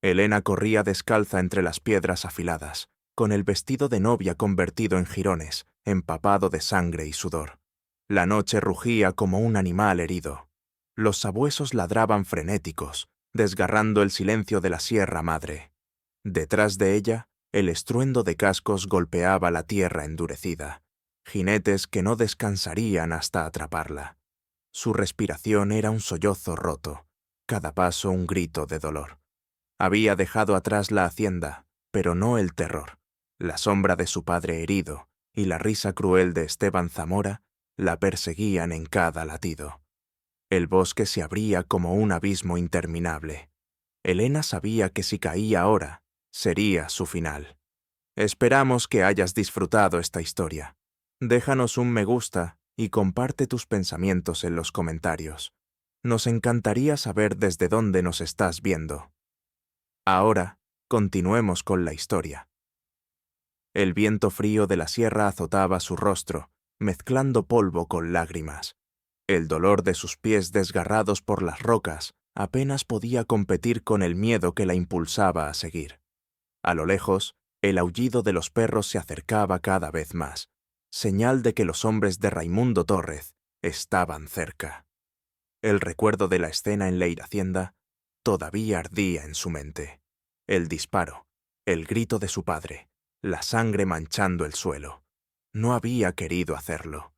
Elena corría descalza entre las piedras afiladas, con el vestido de novia convertido en jirones, empapado de sangre y sudor. La noche rugía como un animal herido. Los sabuesos ladraban frenéticos, desgarrando el silencio de la Sierra Madre. Detrás de ella, el estruendo de cascos golpeaba la tierra endurecida, jinetes que no descansarían hasta atraparla. Su respiración era un sollozo roto, cada paso un grito de dolor. Había dejado atrás la hacienda, pero no el terror. La sombra de su padre herido y la risa cruel de Esteban Zamora la perseguían en cada latido. El bosque se abría como un abismo interminable. Elena sabía que si caía ahora, sería su final. Esperamos que hayas disfrutado esta historia. Déjanos un me gusta y comparte tus pensamientos en los comentarios. Nos encantaría saber desde dónde nos estás viendo. Ahora, continuemos con la historia. El viento frío de la sierra azotaba su rostro, mezclando polvo con lágrimas. El dolor de sus pies desgarrados por las rocas apenas podía competir con el miedo que la impulsaba a seguir. A lo lejos, el aullido de los perros se acercaba cada vez más, señal de que los hombres de Raimundo Tórrez estaban cerca. El recuerdo de la escena en la Hacienda todavía ardía en su mente. El disparo, el grito de su padre, la sangre manchando el suelo. No había querido hacerlo,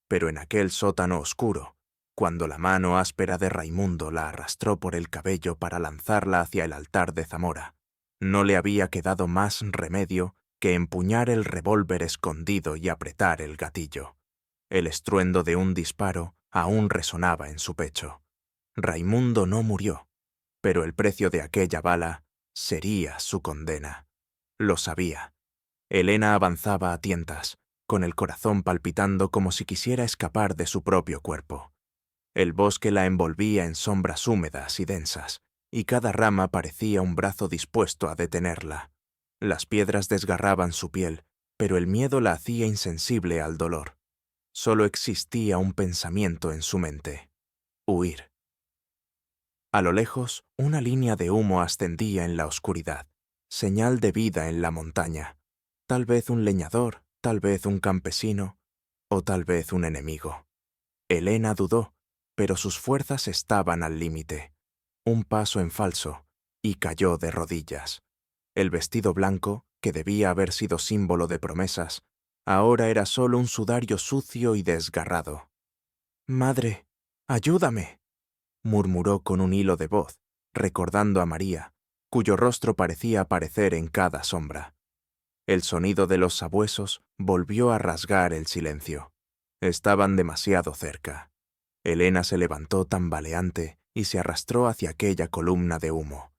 pero en aquel sótano oscuro, cuando la mano áspera de Raimundo la arrastró por el cabello para lanzarla hacia el altar de Zamora, no le había quedado más remedio que empuñar el revólver escondido y apretar el gatillo. El estruendo de un disparo aún resonaba en su pecho. Raimundo no murió, pero el precio de aquella bala sería su condena. Lo sabía. Elena avanzaba a tientas, con el corazón palpitando como si quisiera escapar de su propio cuerpo. El bosque la envolvía en sombras húmedas y densas, y cada rama parecía un brazo dispuesto a detenerla. Las piedras desgarraban su piel, pero el miedo la hacía insensible al dolor. Solo existía un pensamiento en su mente: huir. A lo lejos, una línea de humo ascendía en la oscuridad, señal de vida en la montaña. Tal vez un leñador, tal vez un campesino, o tal vez un enemigo. Elena dudó, pero sus fuerzas estaban al límite. Un paso en falso, y cayó de rodillas. El vestido blanco, que debía haber sido símbolo de promesas, ahora era solo un sudario sucio y desgarrado. «Madre, ayúdame», murmuró con un hilo de voz, recordando a María, cuyo rostro parecía aparecer en cada sombra. El sonido de los sabuesos volvió a rasgar el silencio. Estaban demasiado cerca. Elena se levantó tambaleante y se arrastró hacia aquella columna de humo.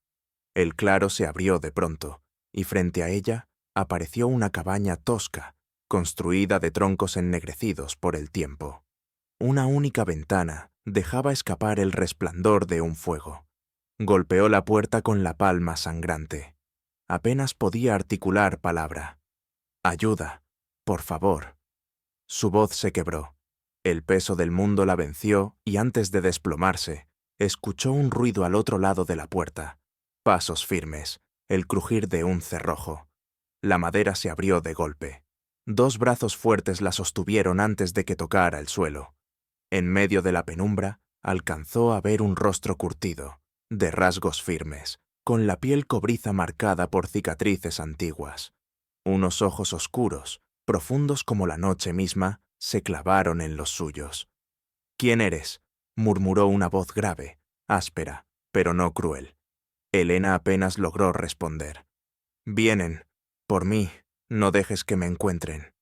El claro se abrió de pronto, y frente a ella apareció una cabaña tosca, construida de troncos ennegrecidos por el tiempo. Una única ventana dejaba escapar el resplandor de un fuego. Golpeó la puerta con la palma sangrante. Apenas podía articular palabra. «Ayuda, por favor». Su voz se quebró. El peso del mundo la venció y antes de desplomarse, escuchó un ruido al otro lado de la puerta. Pasos firmes, el crujir de un cerrojo. La madera se abrió de golpe. Dos brazos fuertes la sostuvieron antes de que tocara el suelo. En medio de la penumbra, alcanzó a ver un rostro curtido, de rasgos firmes, con la piel cobriza marcada por cicatrices antiguas. Unos ojos oscuros, profundos como la noche misma, se clavaron en los suyos. «¿Quién eres?», murmuró una voz grave, áspera, pero no cruel. Elena apenas logró responder. «Vienen. Por mí, no dejes que me encuentren».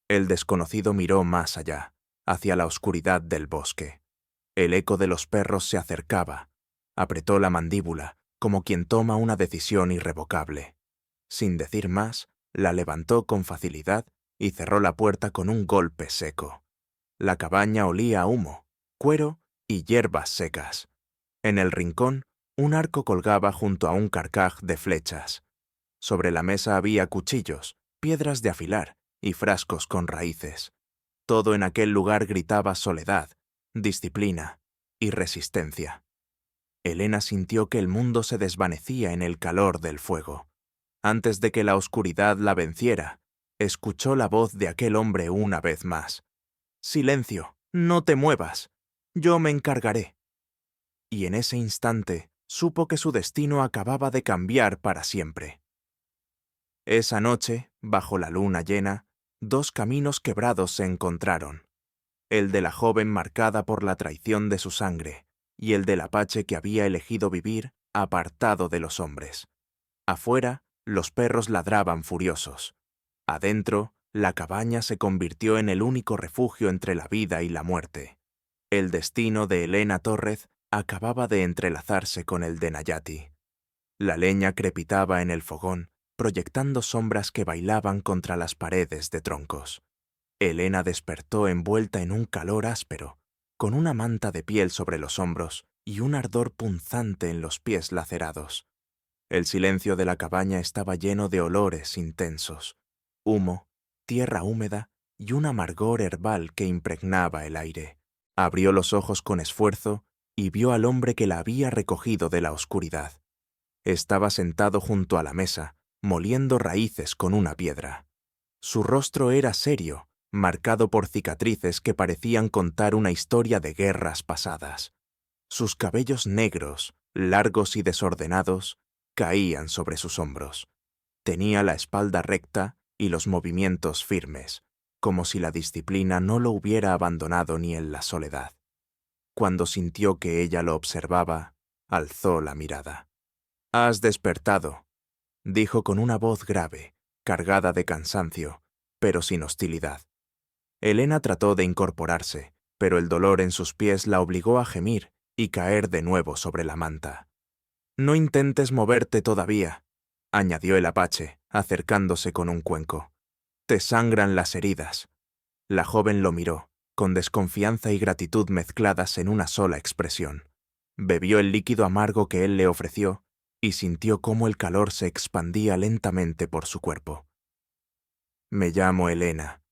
El desconocido miró más allá, hacia la oscuridad del bosque. El eco de los perros se acercaba. Apretó la mandíbula, como quien toma una decisión irrevocable. Sin decir más, la levantó con facilidad y cerró la puerta con un golpe seco. La cabaña olía a humo, cuero y hierbas secas. En el rincón, un arco colgaba junto a un carcaj de flechas. Sobre la mesa había cuchillos, piedras de afilar y frascos con raíces. Todo en aquel lugar gritaba soledad, disciplina y resistencia. Elena sintió que el mundo se desvanecía en el calor del fuego. Antes de que la oscuridad la venciera, escuchó la voz de aquel hombre una vez más. «Silencio, no te muevas. Yo me encargaré». Y en ese instante supo que su destino acababa de cambiar para siempre. Esa noche, bajo la luna llena, dos caminos quebrados se encontraron. El de la joven marcada por la traición de su sangre, y el del apache que había elegido vivir apartado de los hombres. Afuera, los perros ladraban furiosos. Adentro, la cabaña se convirtió en el único refugio entre la vida y la muerte. El destino de Elena Torres acababa de entrelazarse con el de Nayati. La leña crepitaba en el fogón, proyectando sombras que bailaban contra las paredes de troncos. Elena despertó envuelta en un calor áspero, con una manta de piel sobre los hombros y un ardor punzante en los pies lacerados. El silencio de la cabaña estaba lleno de olores intensos, humo, tierra húmeda y un amargor herbal que impregnaba el aire. Abrió los ojos con esfuerzo y vio al hombre que la había recogido de la oscuridad. Estaba sentado junto a la mesa, moliendo raíces con una piedra. Su rostro era serio, marcado por cicatrices que parecían contar una historia de guerras pasadas. Sus cabellos negros, largos y desordenados, caían sobre sus hombros. Tenía la espalda recta y los movimientos firmes, como si la disciplina no lo hubiera abandonado ni en la soledad. Cuando sintió que ella lo observaba, alzó la mirada. «Has despertado», dijo con una voz grave, cargada de cansancio, pero sin hostilidad. Elena trató de incorporarse, pero el dolor en sus pies la obligó a gemir y caer de nuevo sobre la manta. «No intentes moverte todavía», añadió el apache, acercándose con un cuenco. «Te sangran las heridas». La joven lo miró, con desconfianza y gratitud mezcladas en una sola expresión. Bebió el líquido amargo que él le ofreció y sintió cómo el calor se expandía lentamente por su cuerpo. «Me llamo Elena»,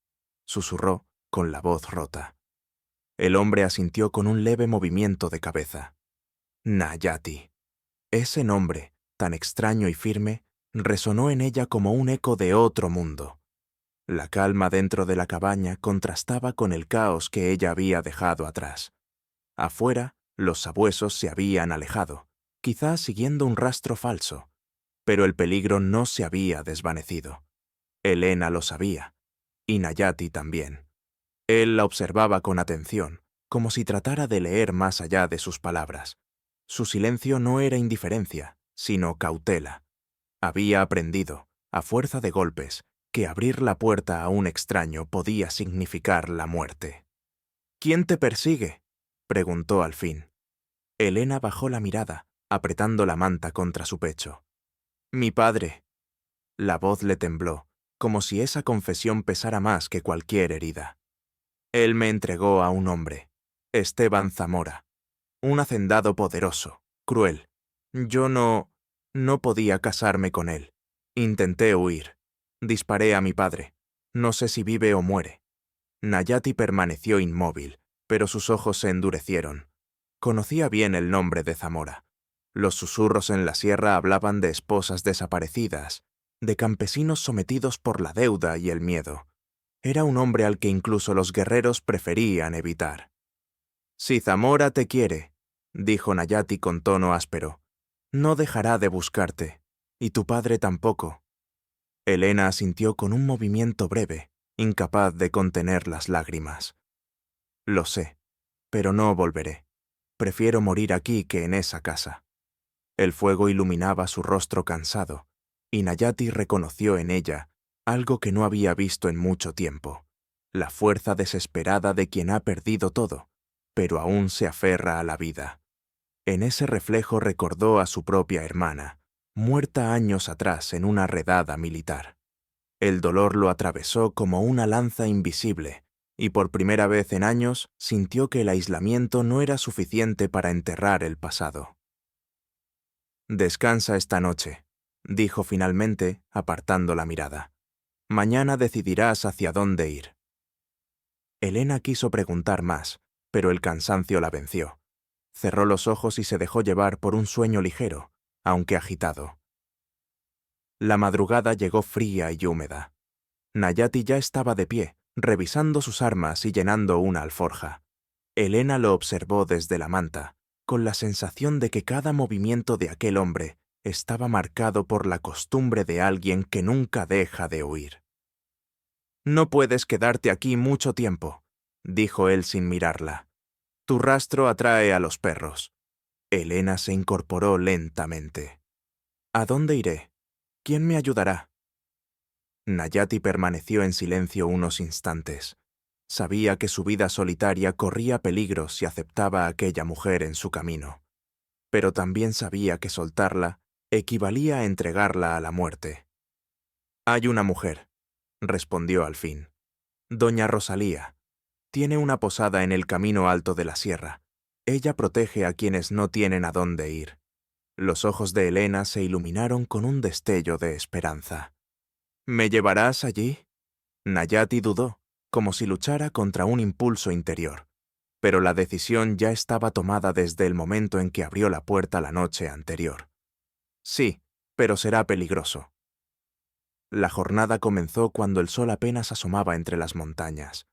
susurró con la voz rota. El hombre asintió con un leve movimiento de cabeza. Nayati. Ese nombre, tan extraño y firme, resonó en ella como un eco de otro mundo. La calma dentro de la cabaña contrastaba con el caos que ella había dejado atrás. Afuera, los sabuesos se habían alejado, quizás siguiendo un rastro falso, pero el peligro no se había desvanecido. Elena lo sabía, y Nayati también. Él la observaba con atención, como si tratara de leer más allá de sus palabras. Su silencio no era indiferencia, sino cautela. Había aprendido, a fuerza de golpes, que abrir la puerta a un extraño podía significar la muerte. «¿Quién te persigue?», preguntó al fin. Elena bajó la mirada, apretando la manta contra su pecho. «Mi padre». La voz le tembló, como si esa confesión pesara más que cualquier herida. «Él me entregó a un hombre, Esteban Zamora, un hacendado poderoso, cruel. Yo no podía casarme con él. Intenté huir. Disparé a mi padre. No sé si vive o muere». Nayati permaneció inmóvil, pero sus ojos se endurecieron. Conocía bien el nombre de Zamora. Los susurros en la sierra hablaban de esposas desaparecidas, de campesinos sometidos por la deuda y el miedo. Era un hombre al que incluso los guerreros preferían evitar. «Si Zamora te quiere», dijo Nayati con tono áspero, «no dejará de buscarte, y tu padre tampoco». Elena asintió con un movimiento breve, incapaz de contener las lágrimas. «Lo sé, pero no volveré. Prefiero morir aquí que en esa casa». El fuego iluminaba su rostro cansado, y Nayati reconoció en ella algo que no había visto en mucho tiempo, la fuerza desesperada de quien ha perdido todo, pero aún se aferra a la vida. En ese reflejo recordó a su propia hermana, muerta años atrás en una redada militar. El dolor lo atravesó como una lanza invisible, y por primera vez en años sintió que el aislamiento no era suficiente para enterrar el pasado. «Descansa esta noche», dijo finalmente, apartando la mirada. «Mañana decidirás hacia dónde ir». Elena quiso preguntar más, pero el cansancio la venció. Cerró los ojos y se dejó llevar por un sueño ligero, aunque agitado. La madrugada llegó fría y húmeda. Nayati ya estaba de pie, revisando sus armas y llenando una alforja. Elena lo observó desde la manta, con la sensación de que cada movimiento de aquel hombre estaba marcado por la costumbre de alguien que nunca deja de huir. «No puedes quedarte aquí mucho tiempo», dijo él sin mirarla. «Tu rastro atrae a los perros». Elena se incorporó lentamente. «¿A dónde iré? ¿Quién me ayudará?» Nayati permaneció en silencio unos instantes. Sabía que su vida solitaria corría peligro si aceptaba a aquella mujer en su camino. Pero también sabía que soltarla equivalía a entregarla a la muerte. «Hay una mujer», respondió al fin. «Doña Rosalía. Tiene una posada en el camino alto de la sierra. Ella protege a quienes no tienen a dónde ir». Los ojos de Elena se iluminaron con un destello de esperanza. «¿Me llevarás allí?» Nayati dudó, como si luchara contra un impulso interior. Pero la decisión ya estaba tomada desde el momento en que abrió la puerta la noche anterior. «Sí, pero será peligroso». La jornada comenzó cuando el sol apenas asomaba entre las montañas.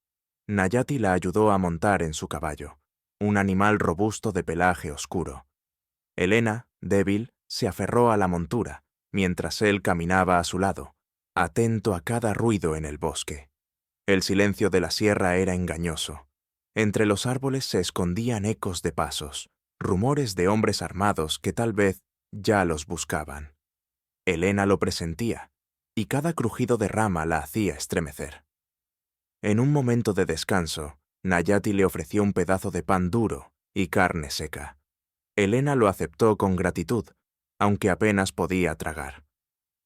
Nayati la ayudó a montar en su caballo, un animal robusto de pelaje oscuro. Elena, débil, se aferró a la montura, mientras él caminaba a su lado, atento a cada ruido en el bosque. El silencio de la sierra era engañoso. Entre los árboles se escondían ecos de pasos, rumores de hombres armados que tal vez ya los buscaban. Elena lo presentía, y cada crujido de rama la hacía estremecer. En un momento de descanso, Nayati le ofreció un pedazo de pan duro y carne seca. Elena lo aceptó con gratitud, aunque apenas podía tragar.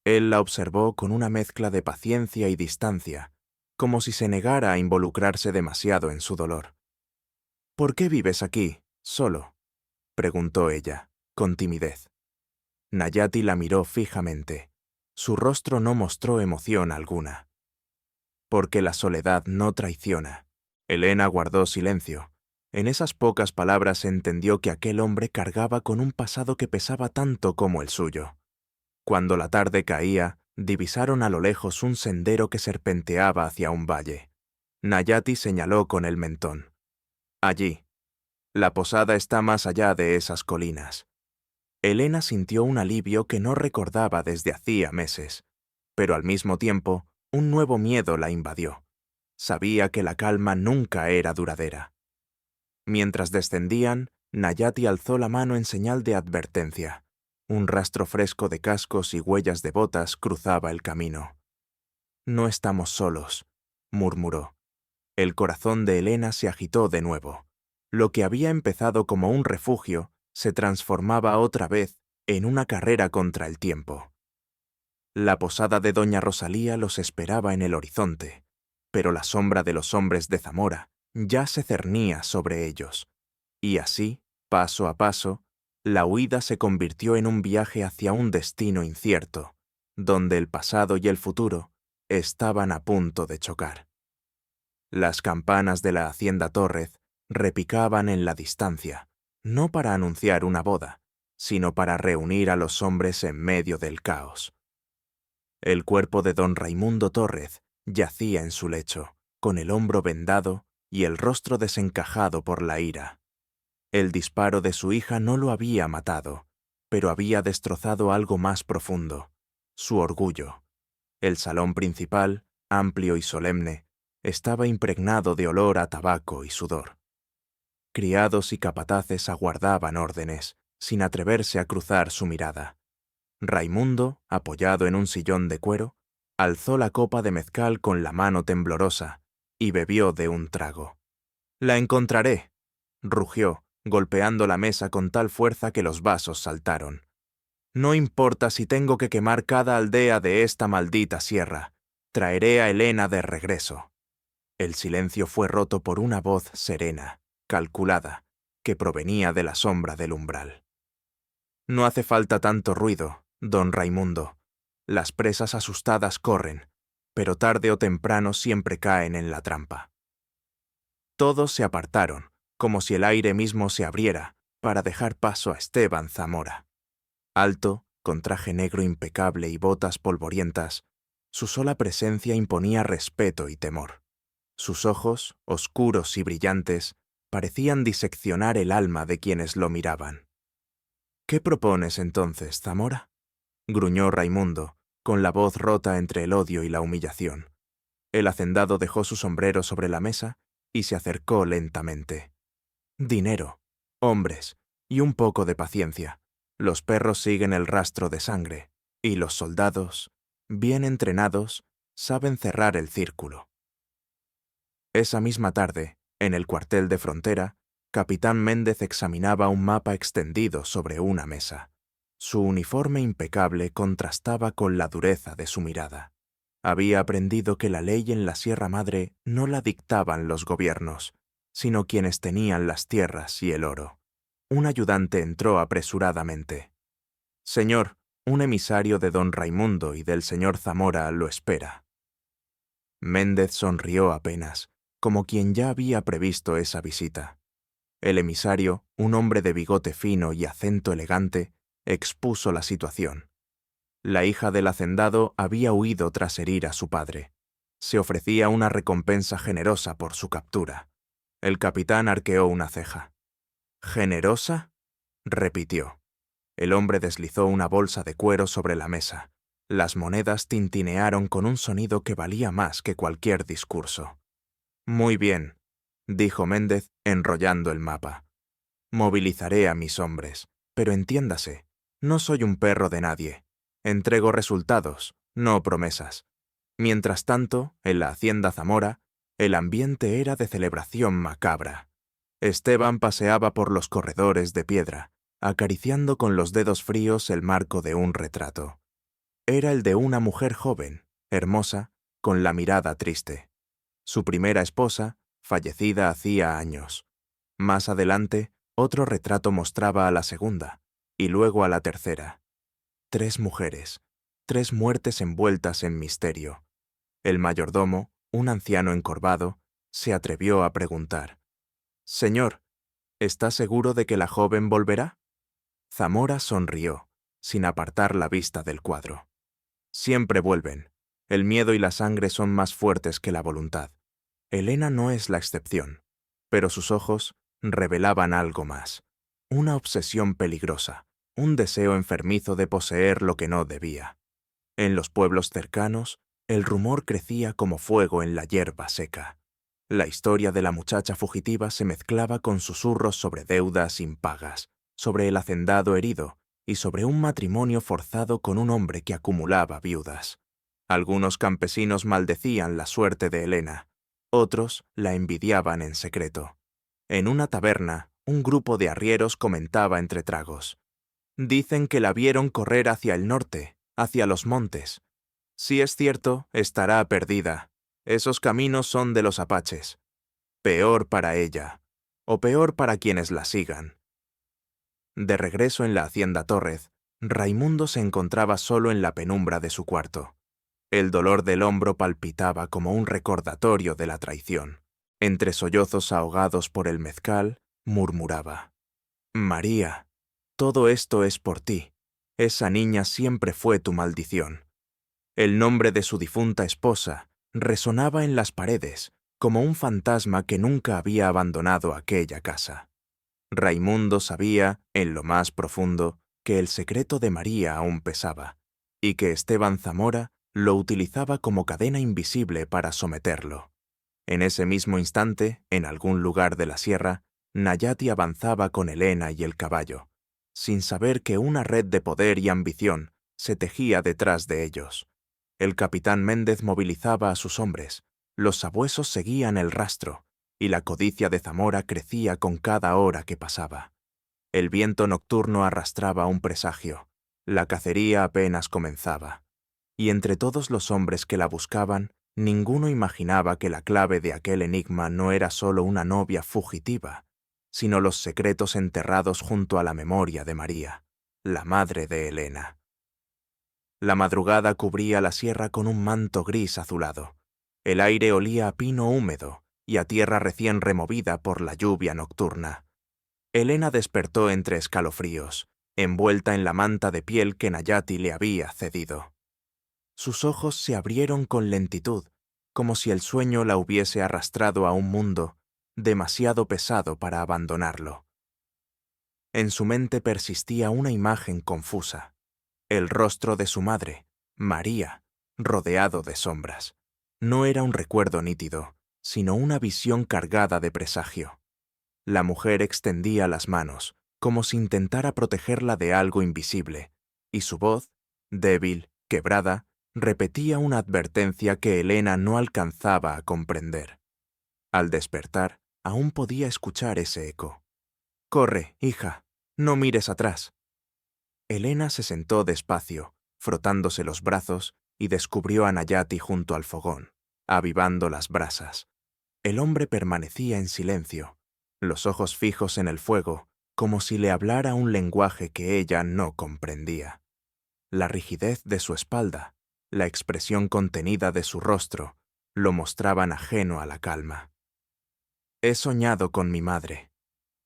Él la observó con una mezcla de paciencia y distancia, como si se negara a involucrarse demasiado en su dolor. «¿Por qué vives aquí, solo?», preguntó ella, con timidez. Nayati la miró fijamente. Su rostro no mostró emoción alguna. «Porque la soledad no traiciona». Elena guardó silencio. En esas pocas palabras entendió que aquel hombre cargaba con un pasado que pesaba tanto como el suyo. Cuando la tarde caía, divisaron a lo lejos un sendero que serpenteaba hacia un valle. Nayati señaló con el mentón. «Allí. La posada está más allá de esas colinas». Elena sintió un alivio que no recordaba desde hacía meses, pero al mismo tiempo, un nuevo miedo la invadió. Sabía que la calma nunca era duradera. Mientras descendían, Nayati alzó la mano en señal de advertencia. Un rastro fresco de cascos y huellas de botas cruzaba el camino. «No estamos solos», murmuró. El corazón de Elena se agitó de nuevo. Lo que había empezado como un refugio se transformaba otra vez en una carrera contra el tiempo. La posada de doña Rosalía los esperaba en el horizonte, pero la sombra de los hombres de Zamora ya se cernía sobre ellos. Y así, paso a paso, la huida se convirtió en un viaje hacia un destino incierto, donde el pasado y el futuro estaban a punto de chocar. Las campanas de la hacienda Tórrez repicaban en la distancia, no para anunciar una boda, sino para reunir a los hombres en medio del caos. El cuerpo de don Raimundo Tórrez yacía en su lecho, con el hombro vendado y el rostro desencajado por la ira. El disparo de su hija no lo había matado, pero había destrozado algo más profundo, su orgullo. El salón principal, amplio y solemne, estaba impregnado de olor a tabaco y sudor. Criados y capataces aguardaban órdenes, sin atreverse a cruzar su mirada. Raimundo, apoyado en un sillón de cuero, alzó la copa de mezcal con la mano temblorosa y bebió de un trago. «La encontraré», rugió, golpeando la mesa con tal fuerza que los vasos saltaron. «No importa si tengo que quemar cada aldea de esta maldita sierra. Traeré a Elena de regreso». El silencio fue roto por una voz serena, calculada, que provenía de la sombra del umbral. «No hace falta tanto ruido, don Raimundo. Las presas asustadas corren, pero tarde o temprano siempre caen en la trampa». Todos se apartaron, como si el aire mismo se abriera, para dejar paso a Esteban Zamora. Alto, con traje negro impecable y botas polvorientas, su sola presencia imponía respeto y temor. Sus ojos, oscuros y brillantes, parecían diseccionar el alma de quienes lo miraban. «¿Qué propones entonces, Zamora?», gruñó Raimundo, con la voz rota entre el odio y la humillación. El hacendado dejó su sombrero sobre la mesa y se acercó lentamente. «Dinero, hombres y un poco de paciencia. Los perros siguen el rastro de sangre, y los soldados, bien entrenados, saben cerrar el círculo». Esa misma tarde, en el cuartel de frontera, Capitán Méndez examinaba un mapa extendido sobre una mesa. Su uniforme impecable contrastaba con la dureza de su mirada. Había aprendido que la ley en la Sierra Madre no la dictaban los gobiernos, sino quienes tenían las tierras y el oro. Un ayudante entró apresuradamente. «Señor, un emisario de don Raimundo y del señor Zamora lo espera». Méndez sonrió apenas, como quien ya había previsto esa visita. El emisario, un hombre de bigote fino y acento elegante, expuso la situación. La hija del hacendado había huido tras herir a su padre. Se ofrecía una recompensa generosa por su captura. El capitán arqueó una ceja. «¿Generosa?», repitió. El hombre deslizó una bolsa de cuero sobre la mesa. Las monedas tintinearon con un sonido que valía más que cualquier discurso. «Muy bien», dijo Méndez, enrollando el mapa. «Movilizaré a mis hombres, pero entiéndase, no soy un perro de nadie. Entrego resultados, no promesas». Mientras tanto, en la hacienda Zamora, el ambiente era de celebración macabra. Esteban paseaba por los corredores de piedra, acariciando con los dedos fríos el marco de un retrato. Era el de una mujer joven, hermosa, con la mirada triste. Su primera esposa, fallecida hacía años. Más adelante, otro retrato mostraba a la segunda, y luego a la tercera. 3 mujeres, 3 muertes envueltas en misterio. El mayordomo, un anciano encorvado, se atrevió a preguntar: «Señor, ¿está seguro de que la joven volverá?». Zamora sonrió, sin apartar la vista del cuadro. «Siempre vuelven. El miedo y la sangre son más fuertes que la voluntad. Elena no es la excepción, pero sus ojos revelaban algo más, una obsesión peligrosa, un deseo enfermizo de poseer lo que no debía. En los pueblos cercanos, el rumor crecía como fuego en la hierba seca. La historia de la muchacha fugitiva se mezclaba con susurros sobre deudas impagas, sobre el hacendado herido y sobre un matrimonio forzado con un hombre que acumulaba viudas. Algunos campesinos maldecían la suerte de Elena, otros la envidiaban en secreto. En una taberna, un grupo de arrieros comentaba entre tragos: «Dicen que la vieron correr hacia el norte, hacia los montes. Si es cierto, estará perdida. Esos caminos son de los apaches. Peor para ella, o peor para quienes la sigan». De regreso en la hacienda Tórrez, Raimundo se encontraba solo en la penumbra de su cuarto. El dolor del hombro palpitaba como un recordatorio de la traición. Entre sollozos ahogados por el mezcal, murmuraba: «María, todo esto es por ti. Esa niña siempre fue tu maldición». El nombre de su difunta esposa resonaba en las paredes como un fantasma que nunca había abandonado aquella casa. Raimundo sabía, en lo más profundo, que el secreto de María aún pesaba, y que Esteban Zamora lo utilizaba como cadena invisible para someterlo. En ese mismo instante, en algún lugar de la sierra, Nayati avanzaba con Elena y el caballo, sin saber que una red de poder y ambición se tejía detrás de ellos. El capitán Méndez movilizaba a sus hombres, los sabuesos seguían el rastro, y la codicia de Zamora crecía con cada hora que pasaba. El viento nocturno arrastraba un presagio, la cacería apenas comenzaba. Y entre todos los hombres que la buscaban, ninguno imaginaba que la clave de aquel enigma no era solo una novia fugitiva, sino los secretos enterrados junto a la memoria de María, la madre de Elena. La madrugada cubría la sierra con un manto gris azulado. El aire olía a pino húmedo y a tierra recién removida por la lluvia nocturna. Elena despertó entre escalofríos, envuelta en la manta de piel que Nayati le había cedido. Sus ojos se abrieron con lentitud, como si el sueño la hubiese arrastrado a un mundo demasiado pesado para abandonarlo. En su mente persistía una imagen confusa, el rostro de su madre, María, rodeado de sombras. No era un recuerdo nítido, sino una visión cargada de presagio. La mujer extendía las manos, como si intentara protegerla de algo invisible, y su voz, débil, quebrada, repetía una advertencia que Elena no alcanzaba a comprender. Al despertar, aún podía escuchar ese eco. «Corre, hija, no mires atrás». Elena se sentó despacio, frotándose los brazos, y descubrió a Nayati junto al fogón, avivando las brasas. El hombre permanecía en silencio, los ojos fijos en el fuego, como si le hablara un lenguaje que ella no comprendía. La rigidez de su espalda, la expresión contenida de su rostro, lo mostraban ajeno a la calma. «He soñado con mi madre»,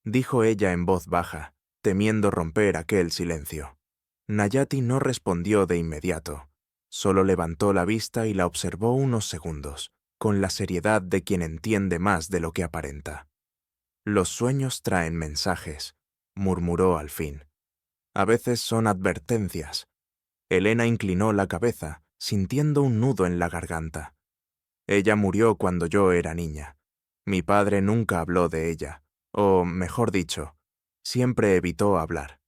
dijo ella en voz baja, temiendo romper aquel silencio. Nayati no respondió de inmediato, solo levantó la vista y la observó unos segundos, con la seriedad de quien entiende más de lo que aparenta. «Los sueños traen mensajes», murmuró al fin. «A veces son advertencias». Elena inclinó la cabeza, sintiendo un nudo en la garganta. «Ella murió cuando yo era niña. Mi padre nunca habló de ella, o, mejor dicho, siempre evitó hablar.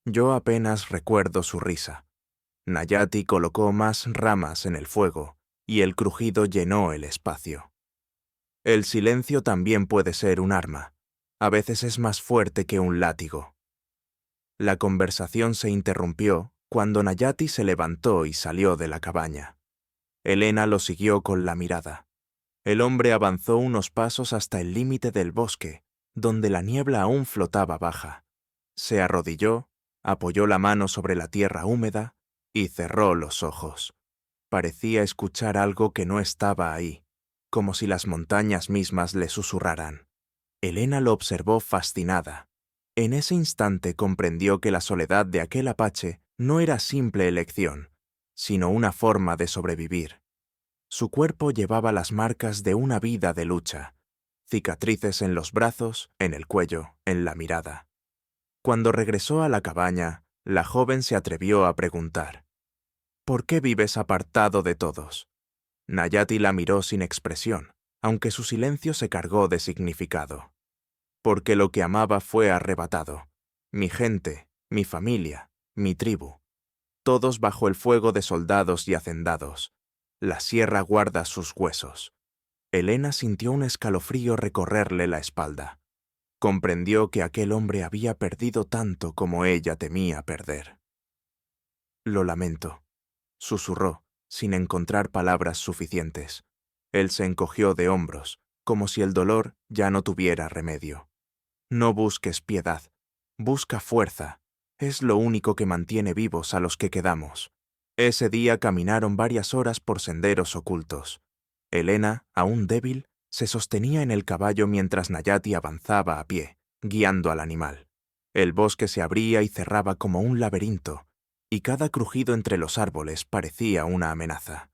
Yo apenas recuerdo su risa». Nayati colocó más ramas en el fuego, y el crujido llenó el espacio. «El silencio también puede ser un arma. A veces es más fuerte que un látigo». La conversación se interrumpió cuando Nayati se levantó y salió de la cabaña. Elena lo siguió con la mirada. El hombre avanzó unos pasos hasta el límite del bosque, donde la niebla aún flotaba baja. Se arrodilló, apoyó la mano sobre la tierra húmeda y cerró los ojos. Parecía escuchar algo que no estaba ahí, como si las montañas mismas le susurraran. Elena lo observó fascinada. En ese instante comprendió que la soledad de aquel apache no era simple elección, sino una forma de sobrevivir. Su cuerpo llevaba las marcas de una vida de lucha, cicatrices en los brazos, en el cuello, en la mirada. Cuando regresó a la cabaña, la joven se atrevió a preguntar: «¿Por qué vives apartado de todos?». Nayati la miró sin expresión, aunque su silencio se cargó de significado. «Porque lo que amaba fue arrebatado. Mi gente, mi familia, mi tribu. Todos bajo el fuego de soldados y hacendados. La sierra guarda sus huesos». Elena sintió un escalofrío recorrerle la espalda. Comprendió que aquel hombre había perdido tanto como ella temía perder. «Lo lamento», susurró, sin encontrar palabras suficientes. Él se encogió de hombros, como si el dolor ya no tuviera remedio. «No busques piedad, busca fuerza. Es lo único que mantiene vivos a los que quedamos». Ese día caminaron varias horas por senderos ocultos. Elena, aún débil, se sostenía en el caballo mientras Nayati avanzaba a pie, guiando al animal. El bosque se abría y cerraba como un laberinto, y cada crujido entre los árboles parecía una amenaza.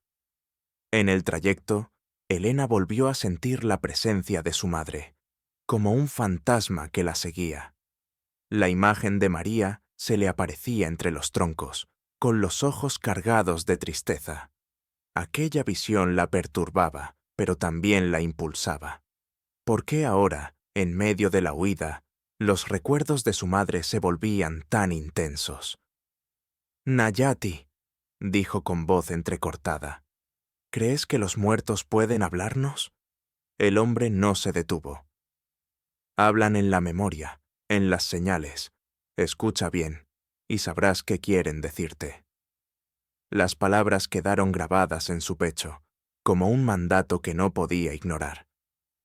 En el trayecto, Elena volvió a sentir la presencia de su madre, como un fantasma que la seguía. La imagen de María se le aparecía entre los troncos, con los ojos cargados de tristeza. Aquella visión la perturbaba, pero también la impulsaba. ¿Por qué ahora, en medio de la huida, los recuerdos de su madre se volvían tan intensos? «Nayati», dijo con voz entrecortada, «¿crees que los muertos pueden hablarnos?». El hombre no se detuvo. «Hablan en la memoria, en las señales. Escucha bien, y sabrás qué quieren decirte». Las palabras quedaron grabadas en su pecho, como un mandato que no podía ignorar.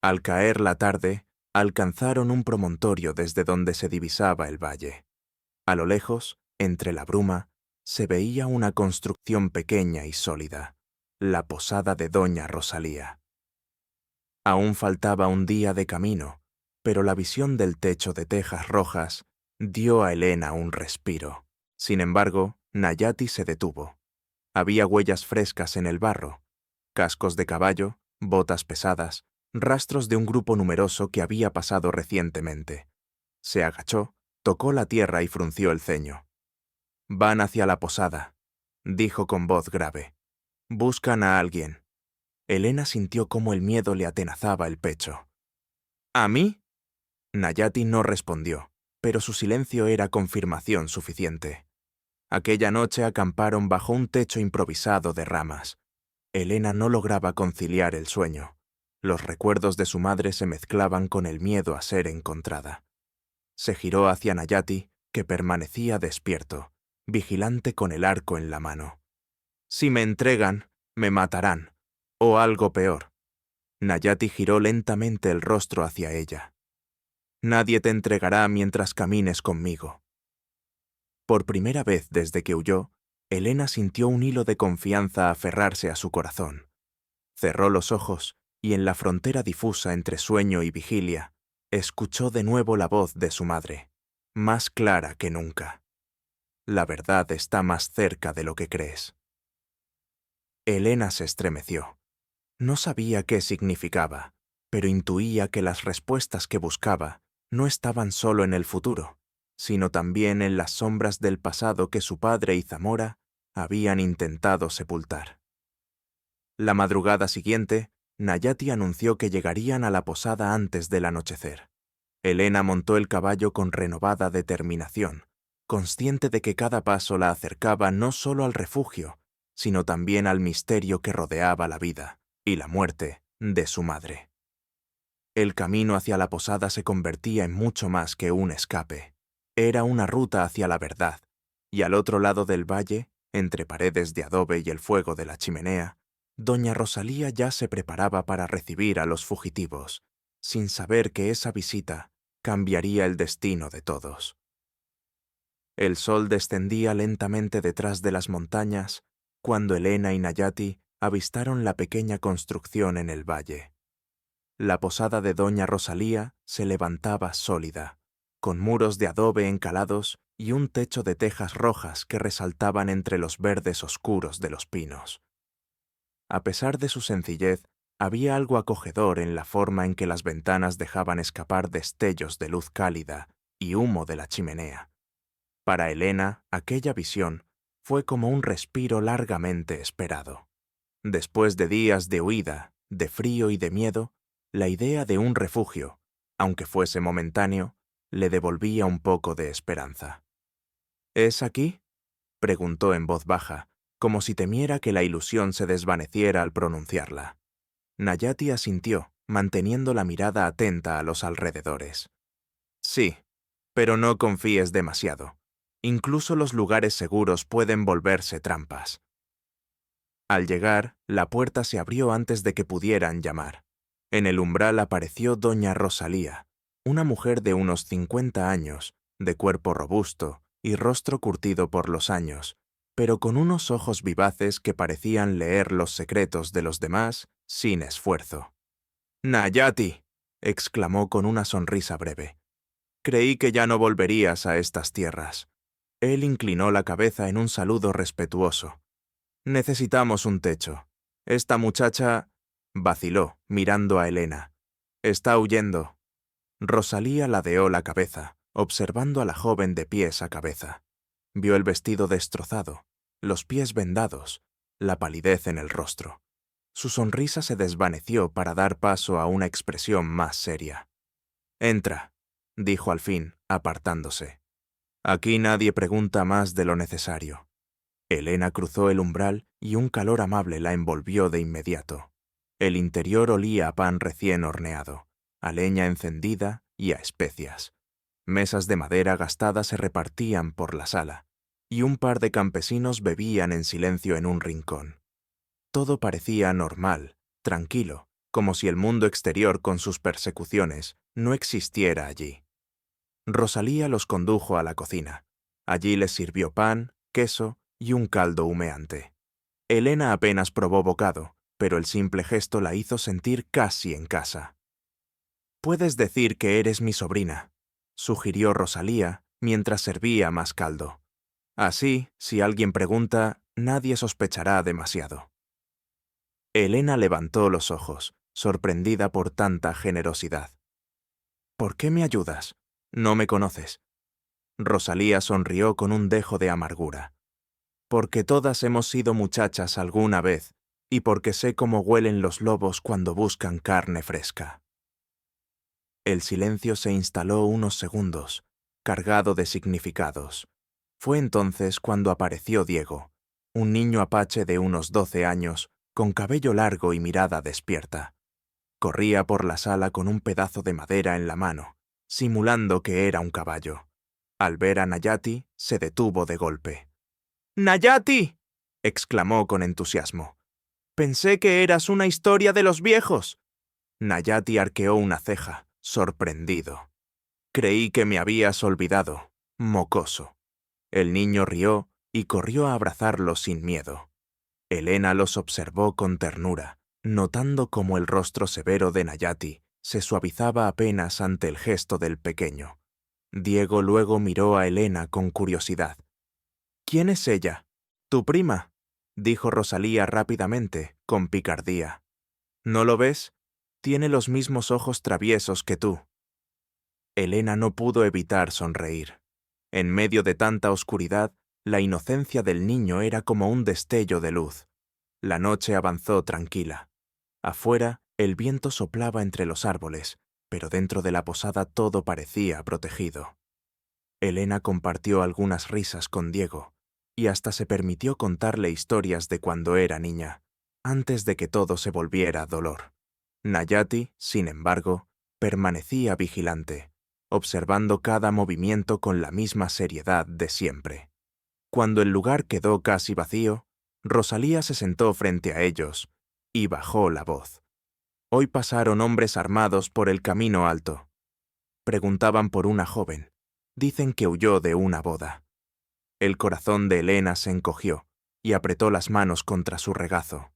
Al caer la tarde, alcanzaron un promontorio desde donde se divisaba el valle. A lo lejos, entre la bruma, se veía una construcción pequeña y sólida, la posada de doña Rosalía. Aún faltaba un día de camino, pero la visión del techo de tejas rojas dio a Elena un respiro. Sin embargo, Nayati se detuvo. Había huellas frescas en el barro, cascos de caballo, botas pesadas, rastros de un grupo numeroso que había pasado recientemente. Se agachó, tocó la tierra y frunció el ceño. «Van hacia la posada», dijo con voz grave. «Buscan a alguien». Elena sintió cómo el miedo le atenazaba el pecho. «¿A mí?» Nayati no respondió, pero su silencio era confirmación suficiente. Aquella noche acamparon bajo un techo improvisado de ramas. Elena no lograba conciliar el sueño. Los recuerdos de su madre se mezclaban con el miedo a ser encontrada. Se giró hacia Nayati, que permanecía despierto, vigilante con el arco en la mano. «Si me entregan, me matarán, o algo peor». Nayati giró lentamente el rostro hacia ella. «Nadie te entregará mientras camines conmigo». Por primera vez desde que huyó, Elena sintió un hilo de confianza aferrarse a su corazón. Cerró los ojos y en la frontera difusa entre sueño y vigilia, escuchó de nuevo la voz de su madre, más clara que nunca. «La verdad está más cerca de lo que crees». Elena se estremeció. No sabía qué significaba, pero intuía que las respuestas que buscaba no estaban solo en el futuro, sino también en las sombras del pasado que su padre y Zamora habían intentado sepultar. La madrugada siguiente, Nayati anunció que llegarían a la posada antes del anochecer. Elena montó el caballo con renovada determinación, consciente de que cada paso la acercaba no solo al refugio, sino también al misterio que rodeaba la vida y la muerte de su madre. El camino hacia la posada se convertía en mucho más que un escape. Era una ruta hacia la verdad, y al otro lado del valle, entre paredes de adobe y el fuego de la chimenea, doña Rosalía ya se preparaba para recibir a los fugitivos, sin saber que esa visita cambiaría el destino de todos. El sol descendía lentamente detrás de las montañas cuando Elena y Nayati avistaron la pequeña construcción en el valle. La posada de doña Rosalía se levantaba sólida, con muros de adobe encalados y un techo de tejas rojas que resaltaban entre los verdes oscuros de los pinos. A pesar de su sencillez, había algo acogedor en la forma en que las ventanas dejaban escapar destellos de luz cálida y humo de la chimenea. Para Elena, aquella visión fue como un respiro largamente esperado. Después de días de huida, de frío y de miedo, la idea de un refugio, aunque fuese momentáneo, le devolvía un poco de esperanza. «¿Es aquí?», preguntó en voz baja, como si temiera que la ilusión se desvaneciera al pronunciarla. Nayati asintió, manteniendo la mirada atenta a los alrededores. «Sí, pero no confíes demasiado. Incluso los lugares seguros pueden volverse trampas». Al llegar, la puerta se abrió antes de que pudieran llamar. En el umbral apareció doña Rosalía, una mujer de unos 50 años, de cuerpo robusto y rostro curtido por los años, pero con unos ojos vivaces que parecían leer los secretos de los demás sin esfuerzo. «Nayati», exclamó con una sonrisa breve. «Creí que ya no volverías a estas tierras». Él inclinó la cabeza en un saludo respetuoso. «Necesitamos un techo. Esta muchacha…» vaciló, mirando a Elena. «Está huyendo». Rosalía ladeó la cabeza, observando a la joven de pies a cabeza. Vio el vestido destrozado, los pies vendados, la palidez en el rostro. Su sonrisa se desvaneció para dar paso a una expresión más seria. «Entra», dijo al fin, apartándose. «Aquí nadie pregunta más de lo necesario». Elena cruzó el umbral y un calor amable la envolvió de inmediato. El interior olía a pan recién horneado, a leña encendida y a especias. Mesas de madera gastada se repartían por la sala, y un par de campesinos bebían en silencio en un rincón. Todo parecía normal, tranquilo, como si el mundo exterior con sus persecuciones no existiera allí. Rosalía los condujo a la cocina. Allí les sirvió pan, queso y un caldo humeante. Elena apenas probó bocado, pero el simple gesto la hizo sentir casi en casa. Puedes decir que eres mi sobrina, sugirió Rosalía mientras servía más caldo. Así, si alguien pregunta, nadie sospechará demasiado. Elena levantó los ojos, sorprendida por tanta generosidad. ¿Por qué me ayudas? No me conoces. Rosalía sonrió con un dejo de amargura. Porque todas hemos sido muchachas alguna vez, y porque sé cómo huelen los lobos cuando buscan carne fresca. El silencio se instaló unos segundos, cargado de significados. Fue entonces cuando apareció Diego, un niño apache de unos 12 años, con cabello largo y mirada despierta. Corría por la sala con un pedazo de madera en la mano, simulando que era un caballo. Al ver a Nayati, se detuvo de golpe. ¡Nayati!, exclamó con entusiasmo. «Pensé que eras una historia de los viejos». Nayati arqueó una ceja, sorprendido. «Creí que me habías olvidado, mocoso». El niño rió y corrió a abrazarlo sin miedo. Elena los observó con ternura, notando cómo el rostro severo de Nayati se suavizaba apenas ante el gesto del pequeño. Diego luego miró a Elena con curiosidad. «¿Quién es ella?» «Tu prima», dijo Rosalía rápidamente, con picardía. «¿No lo ves? Tiene los mismos ojos traviesos que tú». Elena no pudo evitar sonreír. En medio de tanta oscuridad, la inocencia del niño era como un destello de luz. La noche avanzó tranquila. Afuera, el viento soplaba entre los árboles, pero dentro de la posada todo parecía protegido. Elena compartió algunas risas con Diego, y hasta se permitió contarle historias de cuando era niña, antes de que todo se volviera dolor. Nayati, sin embargo, permanecía vigilante, observando cada movimiento con la misma seriedad de siempre. Cuando el lugar quedó casi vacío, Rosalía se sentó frente a ellos y bajó la voz. Hoy pasaron hombres armados por el camino alto. Preguntaban por una joven. Dicen que huyó de una boda. El corazón de Elena se encogió y apretó las manos contra su regazo.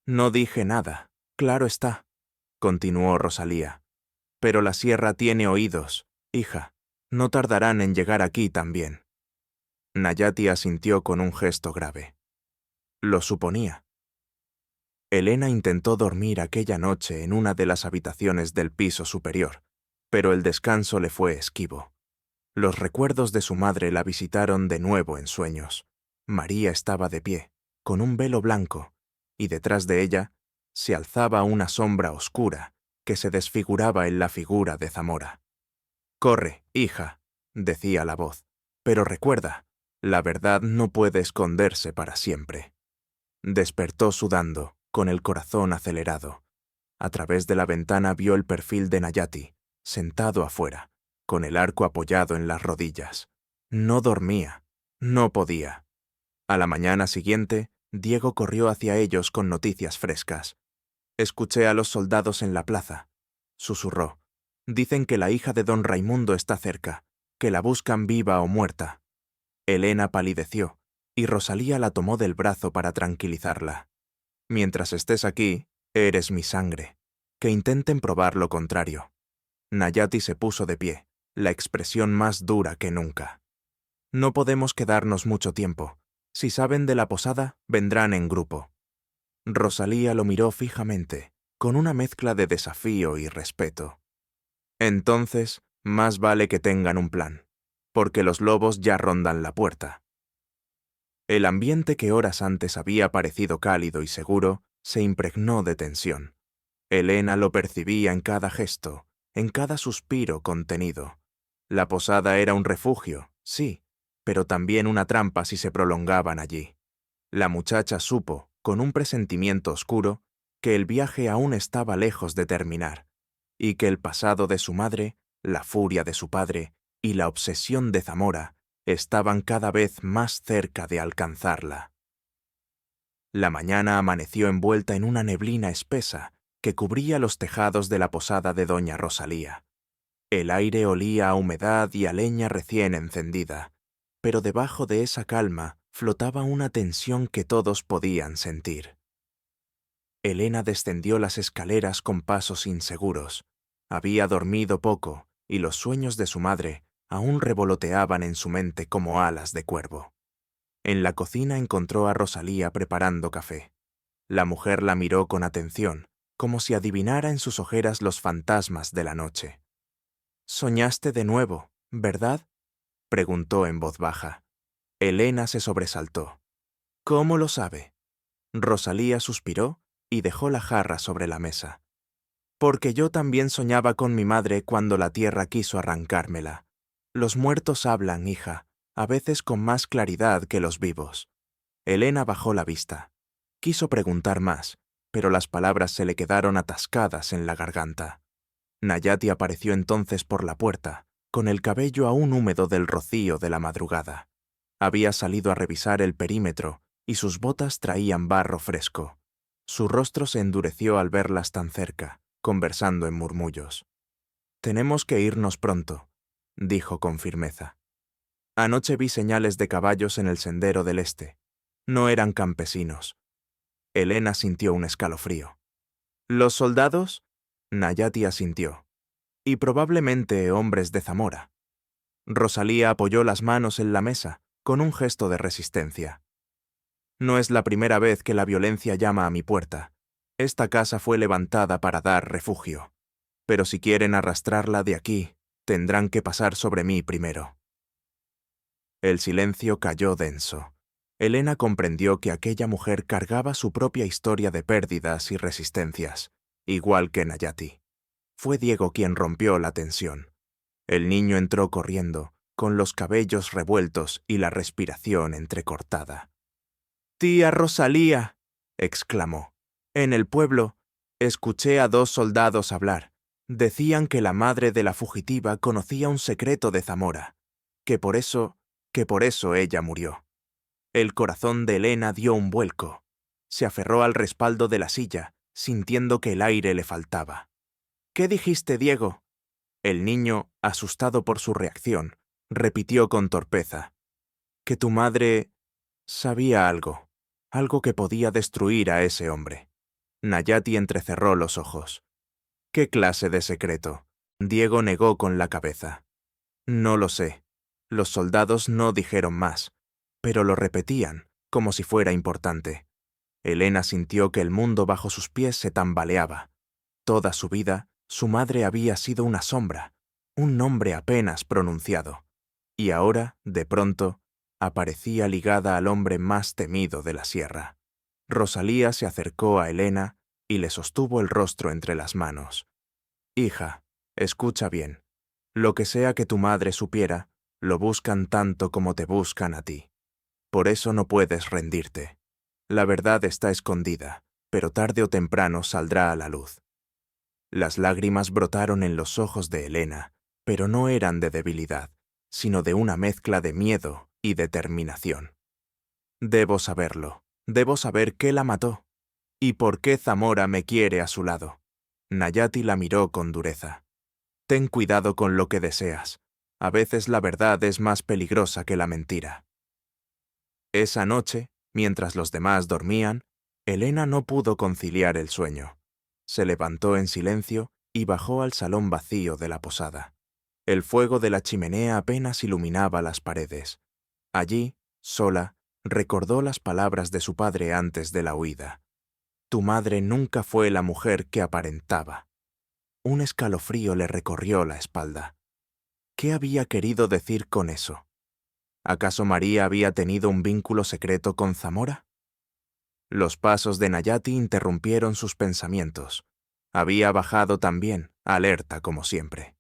«No dije nada, claro está», continuó Rosalía. «Pero la sierra tiene oídos, hija. No tardarán en llegar aquí también». Nayati asintió con un gesto grave. Lo suponía. Elena intentó dormir aquella noche en una de las habitaciones del piso superior, pero el descanso le fue esquivo. Los recuerdos de su madre la visitaron de nuevo en sueños. María estaba de pie, con un velo blanco, y detrás de ella se alzaba una sombra oscura que se desfiguraba en la figura de Zamora. «Corre, hija», decía la voz, «pero recuerda, la verdad no puede esconderse para siempre». Despertó sudando, con el corazón acelerado. A través de la ventana vio el perfil de Nayati, sentado afuera, con el arco apoyado en las rodillas. No dormía, no podía. A la mañana siguiente, Diego corrió hacia ellos con noticias frescas. «Escuché a los soldados en la plaza», susurró. «Dicen que la hija de don Raimundo está cerca, que la buscan viva o muerta». Elena palideció, y Rosalía la tomó del brazo para tranquilizarla. «Mientras estés aquí, eres mi sangre. Que intenten probar lo contrario». Nayati se puso de pie, la expresión más dura que nunca. «No podemos quedarnos mucho tiempo. Si saben de la posada, vendrán en grupo». Rosalía lo miró fijamente, con una mezcla de desafío y respeto. «Entonces, más vale que tengan un plan, porque los lobos ya rondan la puerta». El ambiente que horas antes había parecido cálido y seguro se impregnó de tensión. Elena lo percibía en cada gesto, en cada suspiro contenido. La posada era un refugio, sí, pero también una trampa si se prolongaban allí. La muchacha supo, con un presentimiento oscuro, que el viaje aún estaba lejos de terminar, y que el pasado de su madre, la furia de su padre y la obsesión de Zamora estaban cada vez más cerca de alcanzarla. La mañana amaneció envuelta en una neblina espesa que cubría los tejados de la posada de doña Rosalía. El aire olía a humedad y a leña recién encendida, pero debajo de esa calma flotaba una tensión que todos podían sentir. Elena descendió las escaleras con pasos inseguros. Había dormido poco, y los sueños de su madre aún revoloteaban en su mente como alas de cuervo. En la cocina encontró a Rosalía preparando café. La mujer la miró con atención, como si adivinara en sus ojeras los fantasmas de la noche. «Soñaste de nuevo, ¿verdad?», preguntó en voz baja. Elena se sobresaltó. «¿Cómo lo sabe?». Rosalía suspiró y dejó la jarra sobre la mesa. «Porque yo también soñaba con mi madre cuando la tierra quiso arrancármela. Los muertos hablan, hija, a veces con más claridad que los vivos». Elena bajó la vista. Quiso preguntar más, pero las palabras se le quedaron atascadas en la garganta. Nayati apareció entonces por la puerta, con el cabello aún húmedo del rocío de la madrugada. Había salido a revisar el perímetro y sus botas traían barro fresco. Su rostro se endureció al verlas tan cerca, conversando en murmullos. «Tenemos que irnos pronto», dijo con firmeza. «Anoche vi señales de caballos en el sendero del este. No eran campesinos». Elena sintió un escalofrío. «¿Los soldados?», Nayati asintió. «Y probablemente hombres de Zamora». Rosalía apoyó las manos en la mesa, con un gesto de resistencia. «No es la primera vez que la violencia llama a mi puerta. Esta casa fue levantada para dar refugio. Pero si quieren arrastrarla de aquí, tendrán que pasar sobre mí primero». El silencio cayó denso. Elena comprendió que aquella mujer cargaba su propia historia de pérdidas y resistencias, igual que Nayati. Fue Diego quien rompió la tensión. El niño entró corriendo, con los cabellos revueltos y la respiración entrecortada. «¡Tía Rosalía!», exclamó. «En el pueblo escuché a 2 soldados hablar. Decían que la madre de la fugitiva conocía un secreto de Zamora, que por eso ella murió». El corazón de Elena dio un vuelco. Se aferró al respaldo de la silla, sintiendo que el aire le faltaba. «¿Qué dijiste, Diego?». El niño, asustado por su reacción, repitió con torpeza. «Que tu madre sabía algo, algo que podía destruir a ese hombre». Nayati entrecerró los ojos. «¿Qué clase de secreto?». Diego negó con la cabeza. «No lo sé. Los soldados no dijeron más, pero lo repetían, como si fuera importante». Elena sintió que el mundo bajo sus pies se tambaleaba. Toda su vida, su madre había sido una sombra, un nombre apenas pronunciado. Y ahora, de pronto, aparecía ligada al hombre más temido de la sierra. Rosalía se acercó a Elena y le sostuvo el rostro entre las manos. «Hija, escucha bien. Lo que sea que tu madre supiera, lo buscan tanto como te buscan a ti. Por eso no puedes rendirte. La verdad está escondida, pero tarde o temprano saldrá a la luz». Las lágrimas brotaron en los ojos de Elena, pero no eran de debilidad, sino de una mezcla de miedo y determinación. «Debo saberlo. Debo saber qué la mató. ¿Y por qué Zamora me quiere a su lado?». Nayati la miró con dureza. «Ten cuidado con lo que deseas. A veces la verdad es más peligrosa que la mentira». Esa noche, mientras los demás dormían, Elena no pudo conciliar el sueño. Se levantó en silencio y bajó al salón vacío de la posada. El fuego de la chimenea apenas iluminaba las paredes. Allí, sola, recordó las palabras de su padre antes de la huida. «Tu madre nunca fue la mujer que aparentaba». Un escalofrío le recorrió la espalda. ¿Qué había querido decir con eso? ¿Acaso María había tenido un vínculo secreto con Zamora? Los pasos de Nayati interrumpieron sus pensamientos. Había bajado también, alerta como siempre.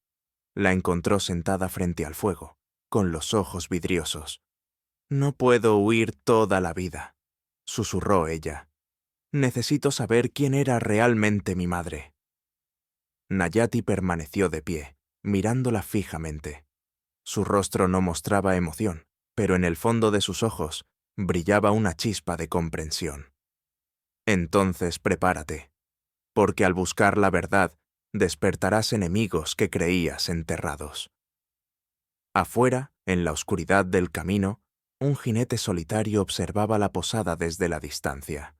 La encontró sentada frente al fuego, con los ojos vidriosos. «No puedo huir toda la vida», susurró ella. «Necesito saber quién era realmente mi madre». Nayati permaneció de pie, mirándola fijamente. Su rostro no mostraba emoción, pero en el fondo de sus ojos brillaba una chispa de comprensión. «Entonces prepárate, porque al buscar la verdad despertarás enemigos que creías enterrados». Afuera, en la oscuridad del camino, un jinete solitario observaba la posada desde la distancia.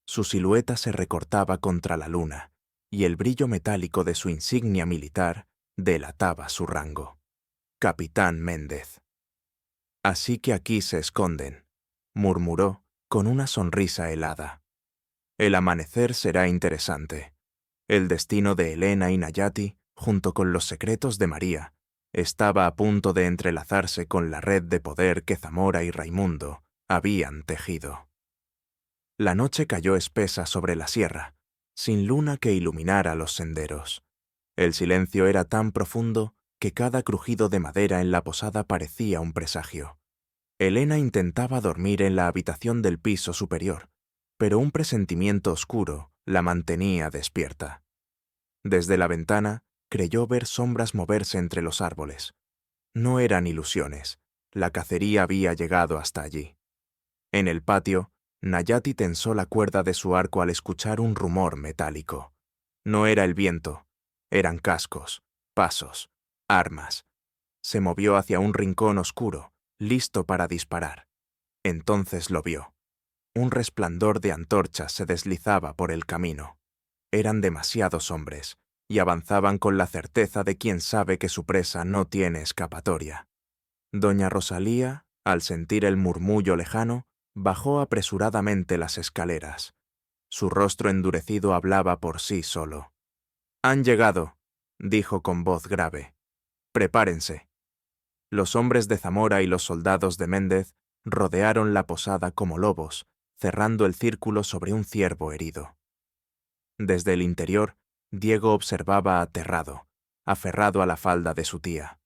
Su silueta se recortaba contra la luna, y el brillo metálico de su insignia militar delataba su rango. Capitán Méndez. Así que aquí se esconden, murmuró con una sonrisa helada. El amanecer será interesante. El destino de Elena y Nayati, junto con los secretos de María, estaba a punto de entrelazarse con la red de poder que Zamora y Raimundo habían tejido. La noche cayó espesa sobre la sierra, sin luna que iluminara los senderos. El silencio era tan profundo que cada crujido de madera en la posada parecía un presagio. Elena intentaba dormir en la habitación del piso superior, pero un presentimiento oscuro la mantenía despierta. Desde la ventana creyó ver sombras moverse entre los árboles. No eran ilusiones, la cacería había llegado hasta allí. En el patio, Nayati tensó la cuerda de su arco al escuchar un rumor metálico. No era el viento, eran cascos, pasos, armas. Se movió hacia un rincón oscuro, listo para disparar. Entonces lo vio. Un resplandor de antorchas se deslizaba por el camino. Eran demasiados hombres, y avanzaban con la certeza de quien sabe que su presa no tiene escapatoria. Doña Rosalía, al sentir el murmullo lejano, bajó apresuradamente las escaleras. Su rostro endurecido hablaba por sí solo. «Han llegado», dijo con voz grave. «Prepárense». Los hombres de Zamora y los soldados de Méndez rodearon la posada como lobos, cerrando el círculo sobre un ciervo herido. Desde el interior, Diego observaba aterrado, aferrado a la falda de su tía.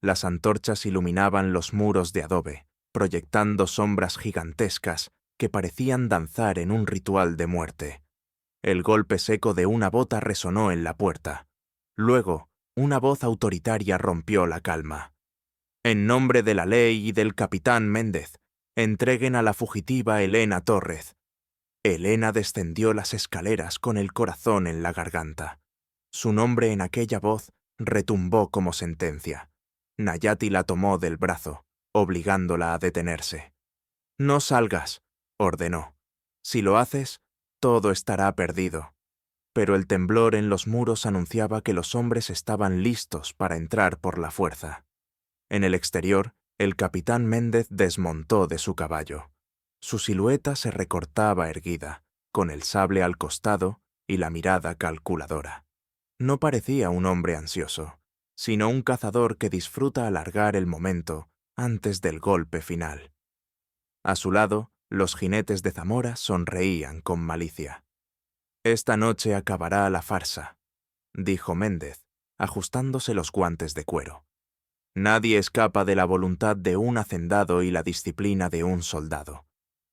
Las antorchas iluminaban los muros de adobe, proyectando sombras gigantescas que parecían danzar en un ritual de muerte. El golpe seco de una bota resonó en la puerta. Luego, una voz autoritaria rompió la calma. «En nombre de la ley y del capitán Méndez, entreguen a la fugitiva Elena Torres». Elena descendió las escaleras con el corazón en la garganta. Su nombre en aquella voz retumbó como sentencia. Nayati la tomó del brazo, obligándola a detenerse. «No salgas», ordenó. «Si lo haces, todo estará perdido». Pero el temblor en los muros anunciaba que los hombres estaban listos para entrar por la fuerza. En el exterior, el capitán Méndez desmontó de su caballo. Su silueta se recortaba erguida, con el sable al costado y la mirada calculadora. No parecía un hombre ansioso, sino un cazador que disfruta alargar el momento antes del golpe final. A su lado, los jinetes de Zamora sonreían con malicia. «Esta noche acabará la farsa», dijo Méndez, ajustándose los guantes de cuero. «Nadie escapa de la voluntad de un hacendado y la disciplina de un soldado».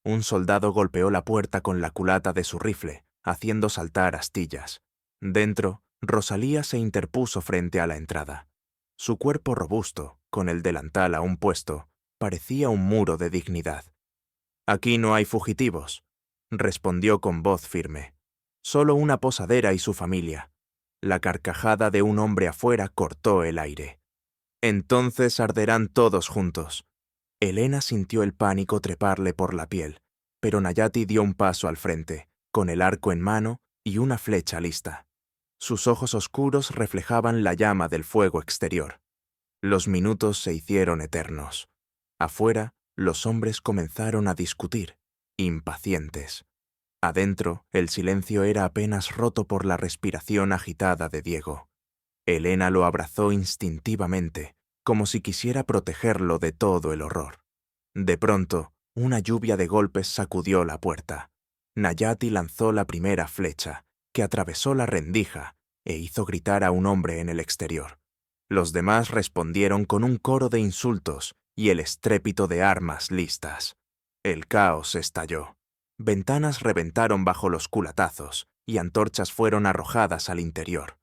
Un soldado golpeó la puerta con la culata de su rifle, haciendo saltar astillas. Dentro, Rosalía se interpuso frente a la entrada. Su cuerpo robusto, con el delantal aún puesto, parecía un muro de dignidad. «Aquí no hay fugitivos», respondió con voz firme. «Solo una posadera y su familia». La carcajada de un hombre afuera cortó el aire. «Entonces arderán todos juntos». Elena sintió el pánico treparle por la piel, pero Nayati dio un paso al frente, con el arco en mano y una flecha lista. Sus ojos oscuros reflejaban la llama del fuego exterior. Los minutos se hicieron eternos. Afuera, los hombres comenzaron a discutir, impacientes. Adentro, el silencio era apenas roto por la respiración agitada de Diego. Elena lo abrazó instintivamente, como si quisiera protegerlo de todo el horror. De pronto, una lluvia de golpes sacudió la puerta. Nayati lanzó la primera flecha, que atravesó la rendija e hizo gritar a un hombre en el exterior. Los demás respondieron con un coro de insultos y el estrépito de armas listas. El caos estalló. Ventanas reventaron bajo los culatazos y antorchas fueron arrojadas al interior.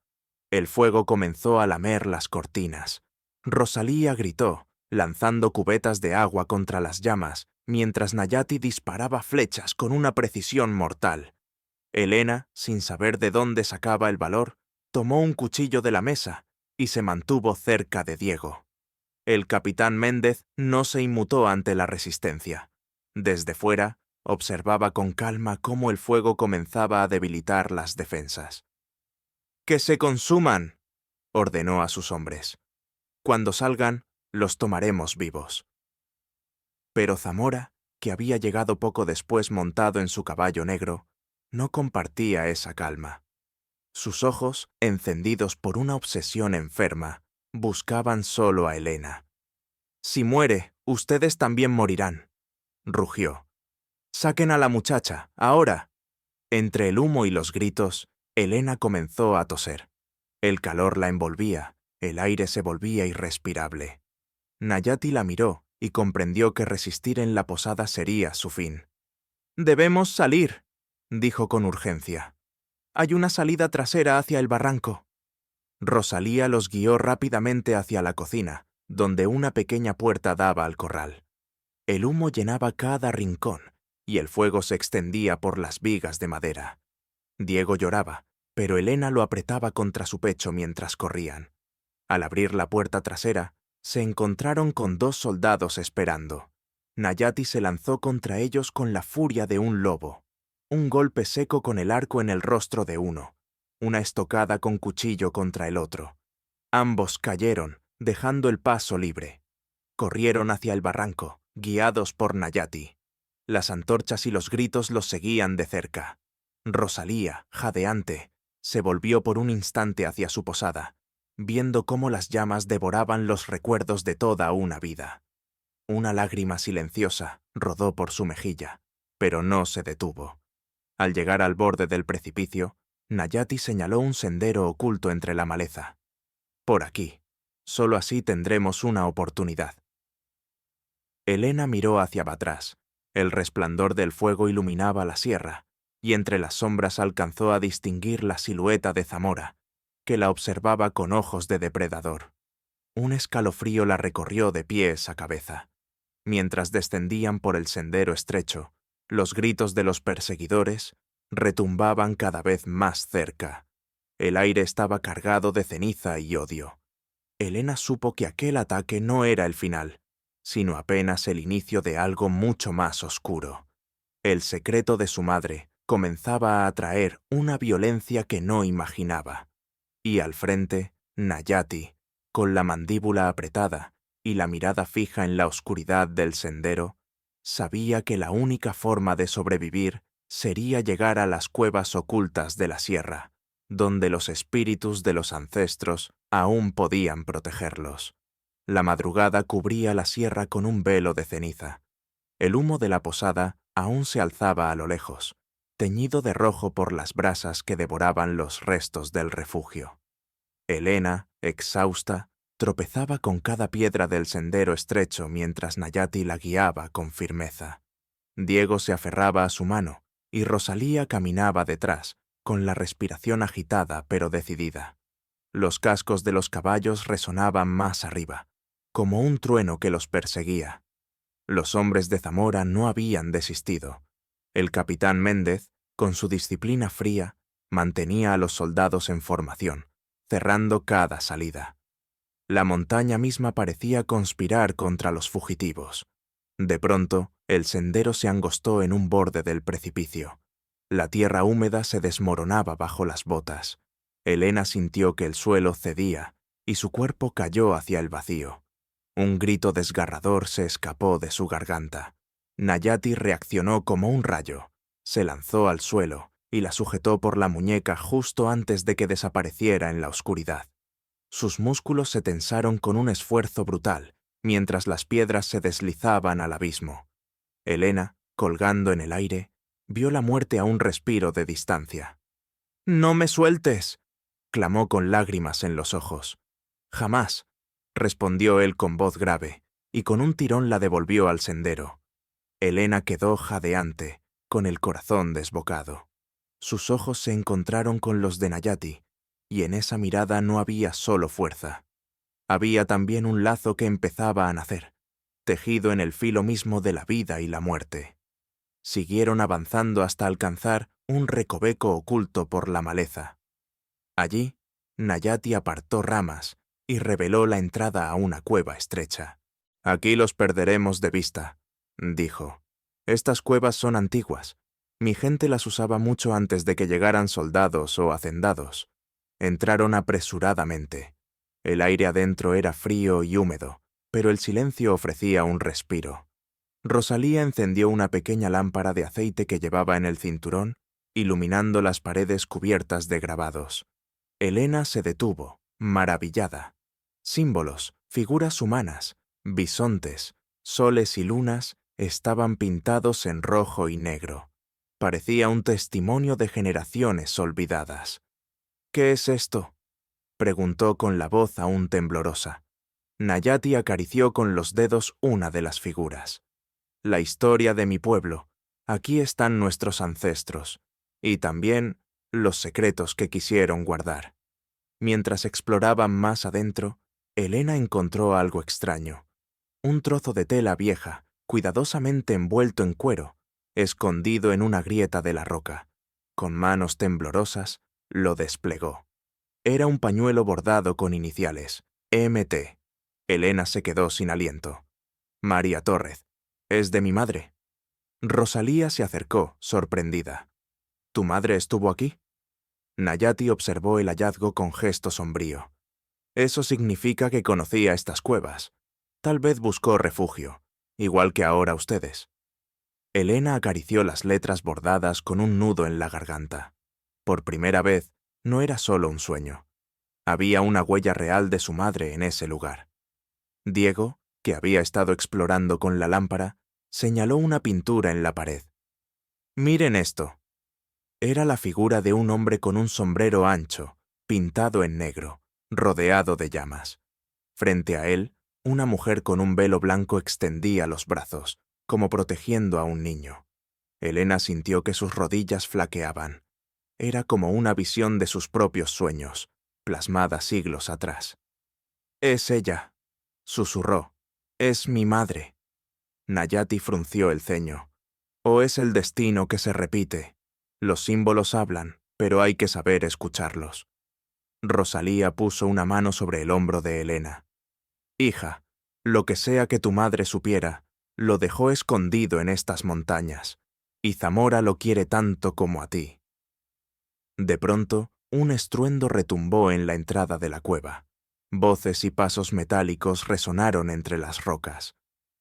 El fuego comenzó a lamer las cortinas. Rosalía gritó, lanzando cubetas de agua contra las llamas, mientras Nayati disparaba flechas con una precisión mortal. Elena, sin saber de dónde sacaba el valor, tomó un cuchillo de la mesa y se mantuvo cerca de Diego. El capitán Méndez no se inmutó ante la resistencia. Desde fuera, observaba con calma cómo el fuego comenzaba a debilitar las defensas. ¡Que se consuman!, ordenó a sus hombres. Cuando salgan, los tomaremos vivos. Pero Zamora, que había llegado poco después montado en su caballo negro, no compartía esa calma. Sus ojos, encendidos por una obsesión enferma, buscaban solo a Helena. «Si muere, ustedes también morirán», rugió. «Saquen a la muchacha, ahora». Entre el humo y los gritos, Helena comenzó a toser. El calor la envolvía, el aire se volvía irrespirable. Nayati la miró y comprendió que resistir en la posada sería su fin. «Debemos salir», dijo con urgencia. «Hay una salida trasera hacia el barranco». Rosalía los guió rápidamente hacia la cocina, donde una pequeña puerta daba al corral. El humo llenaba cada rincón, y el fuego se extendía por las vigas de madera. Diego lloraba, pero Helena lo apretaba contra su pecho mientras corrían. Al abrir la puerta trasera, se encontraron con 2 soldados esperando. Nayati se lanzó contra ellos con la furia de un lobo. Un golpe seco con el arco en el rostro de uno, una estocada con cuchillo contra el otro. Ambos cayeron, dejando el paso libre. Corrieron hacia el barranco, guiados por Nayati. Las antorchas y los gritos los seguían de cerca. Rosalía, jadeante, se volvió por un instante hacia su posada, viendo cómo las llamas devoraban los recuerdos de toda una vida. Una lágrima silenciosa rodó por su mejilla, pero no se detuvo. Al llegar al borde del precipicio, Nayati señaló un sendero oculto entre la maleza. «Por aquí. Solo así tendremos una oportunidad». Helena miró hacia atrás. El resplandor del fuego iluminaba la sierra, y entre las sombras alcanzó a distinguir la silueta de Zamora, que la observaba con ojos de depredador. Un escalofrío la recorrió de pies a cabeza. Mientras descendían por el sendero estrecho, los gritos de los perseguidores retumbaban cada vez más cerca. El aire estaba cargado de ceniza y odio. Helena supo que aquel ataque no era el final, sino apenas el inicio de algo mucho más oscuro. El secreto de su madre comenzaba a atraer una violencia que no imaginaba. Y al frente, Nayati, con la mandíbula apretada y la mirada fija en la oscuridad del sendero, sabía que la única forma de sobrevivir sería llegar a las cuevas ocultas de la sierra, donde los espíritus de los ancestros aún podían protegerlos. La madrugada cubría la sierra con un velo de ceniza. El humo de la posada aún se alzaba a lo lejos, teñido de rojo por las brasas que devoraban los restos del refugio. Helena, exhausta, tropezaba con cada piedra del sendero estrecho mientras Nayati la guiaba con firmeza. Diego se aferraba a su mano y Rosalía caminaba detrás, con la respiración agitada pero decidida. Los cascos de los caballos resonaban más arriba, como un trueno que los perseguía. Los hombres de Zamora no habían desistido. El capitán Méndez, con su disciplina fría, mantenía a los soldados en formación, cerrando cada salida. La montaña misma parecía conspirar contra los fugitivos. De pronto, el sendero se angostó en un borde del precipicio. La tierra húmeda se desmoronaba bajo las botas. Helena sintió que el suelo cedía y su cuerpo cayó hacia el vacío. Un grito desgarrador se escapó de su garganta. Nayati reaccionó como un rayo. Se lanzó al suelo y la sujetó por la muñeca justo antes de que desapareciera en la oscuridad. Sus músculos se tensaron con un esfuerzo brutal, mientras las piedras se deslizaban al abismo. Helena, colgando en el aire, vio la muerte a un respiro de distancia. «¡No me sueltes!», clamó con lágrimas en los ojos. «Jamás», respondió él con voz grave, y con un tirón la devolvió al sendero. Helena quedó jadeante, con el corazón desbocado. Sus ojos se encontraron con los de Nayati, y en esa mirada no había solo fuerza. Había también un lazo que empezaba a nacer, tejido en el filo mismo de la vida y la muerte. Siguieron avanzando hasta alcanzar un recoveco oculto por la maleza. Allí, Nayati apartó ramas y reveló la entrada a una cueva estrecha. «Aquí los perderemos de vista», dijo. «Estas cuevas son antiguas. Mi gente las usaba mucho antes de que llegaran soldados o hacendados. Entraron apresuradamente. El aire adentro era frío y húmedo, pero el silencio ofrecía un respiro. Rosalía encendió una pequeña lámpara de aceite que llevaba en el cinturón, iluminando las paredes cubiertas de grabados. Elena se detuvo, maravillada. Símbolos, figuras humanas, bisontes, soles y lunas estaban pintados en rojo y negro. Parecía un testimonio de generaciones olvidadas. «¿Qué es esto?», preguntó con la voz aún temblorosa. Nayati acarició con los dedos una de las figuras. «La historia de mi pueblo. Aquí están nuestros ancestros. Y también los secretos que quisieron guardar». Mientras exploraban más adentro, Elena encontró algo extraño. Un trozo de tela vieja, cuidadosamente envuelto en cuero, escondido en una grieta de la roca. Con manos temblorosas, lo desplegó. Era un pañuelo bordado con iniciales, MT. Elena se quedó sin aliento. «María Torres, es de mi madre». Rosalía se acercó, sorprendida. «¿Tu madre estuvo aquí?». Nayati observó el hallazgo con gesto sombrío. «Eso significa que conocía estas cuevas. Tal vez buscó refugio, igual que ahora ustedes». Elena acarició las letras bordadas con un nudo en la garganta. Por primera vez, no era solo un sueño. Había una huella real de su madre en ese lugar. Diego, que había estado explorando con la lámpara, señaló una pintura en la pared. «Miren esto». Era la figura de un hombre con un sombrero ancho, pintado en negro, rodeado de llamas. Frente a él, una mujer con un velo blanco extendía los brazos, como protegiendo a un niño. Elena sintió que sus rodillas flaqueaban. Era como una visión de sus propios sueños, plasmada siglos atrás. «Es ella», susurró. «Es mi madre». Nayati frunció el ceño. «O es el destino que se repite. Los símbolos hablan, pero hay que saber escucharlos». Rosalía puso una mano sobre el hombro de Elena. «Hija, lo que sea que tu madre supiera, lo dejó escondido en estas montañas, y Zamora lo quiere tanto como a ti». De pronto, un estruendo retumbó en la entrada de la cueva. Voces y pasos metálicos resonaron entre las rocas.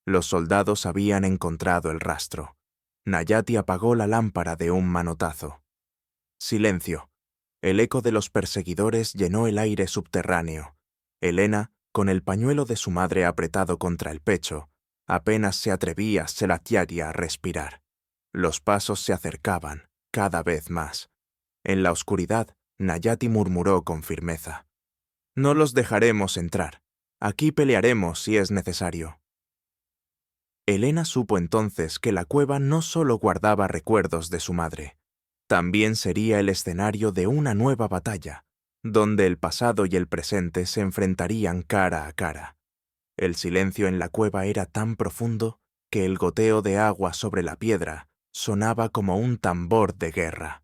Los soldados habían encontrado el rastro. Nayati apagó la lámpara de un manotazo. Silencio. El eco de los perseguidores llenó el aire subterráneo. Elena, con el pañuelo de su madre apretado contra el pecho, apenas se atrevía Selatiagia a respirar. Los pasos se acercaban, cada vez más. En la oscuridad, Nayati murmuró con firmeza. «No los dejaremos entrar. Aquí pelearemos si es necesario». Elena supo entonces que la cueva no solo guardaba recuerdos de su madre, también sería el escenario de una nueva batalla, donde el pasado y el presente se enfrentarían cara a cara. El silencio en la cueva era tan profundo que el goteo de agua sobre la piedra sonaba como un tambor de guerra.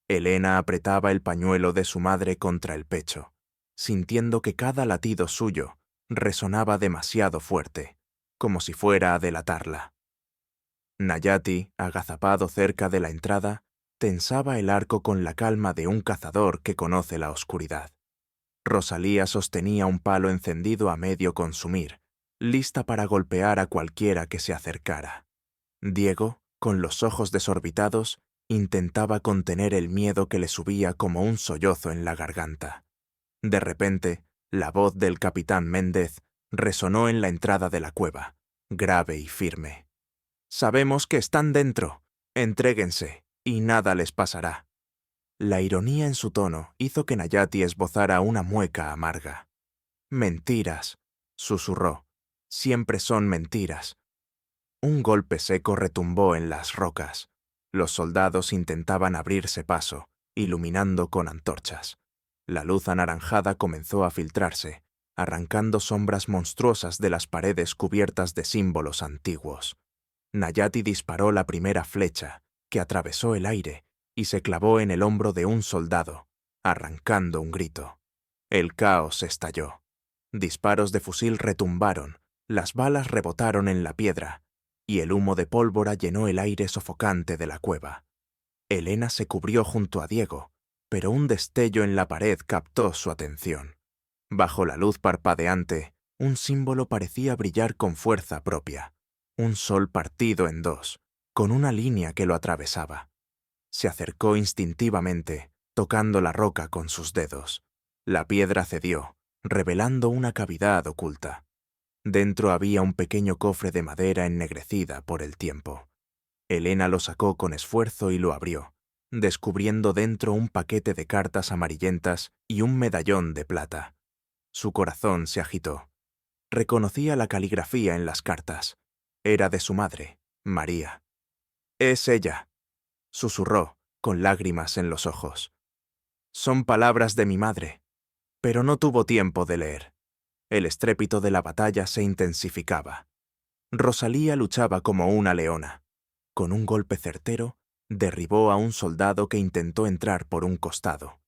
Elena apretaba el pañuelo de su madre contra el pecho, sintiendo que cada latido suyo resonaba demasiado fuerte, como si fuera a delatarla. Nayati, agazapado cerca de la entrada, tensaba el arco con la calma de un cazador que conoce la oscuridad. Rosalía sostenía un palo encendido a medio consumir, lista para golpear a cualquiera que se acercara. Diego, con los ojos desorbitados, intentaba contener el miedo que le subía como un sollozo en la garganta. De repente, la voz del capitán Méndez resonó en la entrada de la cueva, grave y firme. «Sabemos que están dentro. Entréguense, y nada les pasará». La ironía en su tono hizo que Nayati esbozara una mueca amarga. «Mentiras», susurró. «Siempre son mentiras». Un golpe seco retumbó en las rocas. Los soldados intentaban abrirse paso, iluminando con antorchas. La luz anaranjada comenzó a filtrarse, arrancando sombras monstruosas de las paredes cubiertas de símbolos antiguos. Nayati disparó la primera flecha, que atravesó el aire y se clavó en el hombro de un soldado, arrancando un grito. El caos estalló. Disparos de fusil retumbaron, las balas rebotaron en la piedra, y el humo de pólvora llenó el aire sofocante de la cueva. Elena se cubrió junto a Diego, pero un destello en la pared captó su atención. Bajo la luz parpadeante, un símbolo parecía brillar con fuerza propia. Un sol partido en dos, con una línea que lo atravesaba. Se acercó instintivamente, tocando la roca con sus dedos. La piedra cedió, revelando una cavidad oculta. Dentro había un pequeño cofre de madera ennegrecida por el tiempo. Elena lo sacó con esfuerzo y lo abrió, descubriendo dentro un paquete de cartas amarillentas y un medallón de plata. Su corazón se agitó. Reconocía la caligrafía en las cartas. Era de su madre, María. «Es ella», susurró, con lágrimas en los ojos. «Son palabras de mi madre». Pero no tuvo tiempo de leer. El estrépito de la batalla se intensificaba. Rosalía luchaba como una leona. Con un golpe certero, derribó a un soldado que intentó entrar por un costado.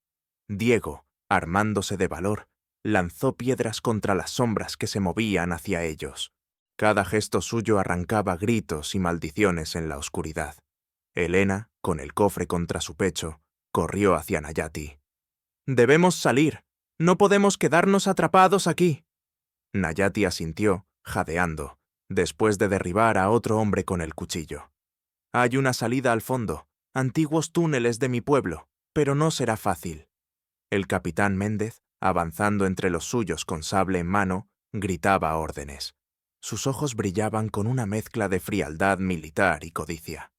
Diego, armándose de valor, lanzó piedras contra las sombras que se movían hacia ellos. Cada gesto suyo arrancaba gritos y maldiciones en la oscuridad. Elena, con el cofre contra su pecho, corrió hacia Nayati. «Debemos salir. No podemos quedarnos atrapados aquí». Nayati asintió, jadeando, después de derribar a otro hombre con el cuchillo. «Hay una salida al fondo, antiguos túneles de mi pueblo, pero no será fácil». El capitán Méndez, avanzando entre los suyos con sable en mano, gritaba órdenes. Sus ojos brillaban con una mezcla de frialdad militar y codicia.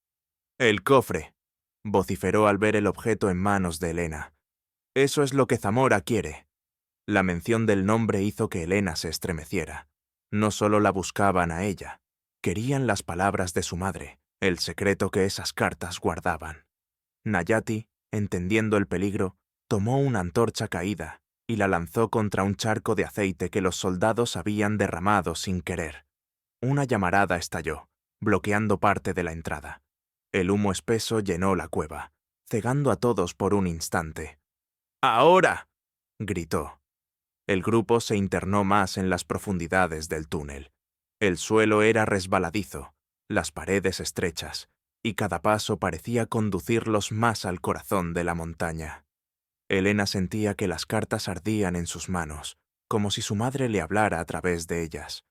«El cofre», vociferó al ver el objeto en manos de Elena. «Eso es lo que Zamora quiere». La mención del nombre hizo que Elena se estremeciera. No solo la buscaban a ella, querían las palabras de su madre, el secreto que esas cartas guardaban. Nayati, entendiendo el peligro, tomó una antorcha caída y la lanzó contra un charco de aceite que los soldados habían derramado sin querer. Una llamarada estalló, bloqueando parte de la entrada. El humo espeso llenó la cueva, cegando a todos por un instante. «¡Ahora!», gritó. El grupo se internó más en las profundidades del túnel. El suelo era resbaladizo, las paredes estrechas, y cada paso parecía conducirlos más al corazón de la montaña. Elena sentía que las cartas ardían en sus manos, como si su madre le hablara a través de ellas.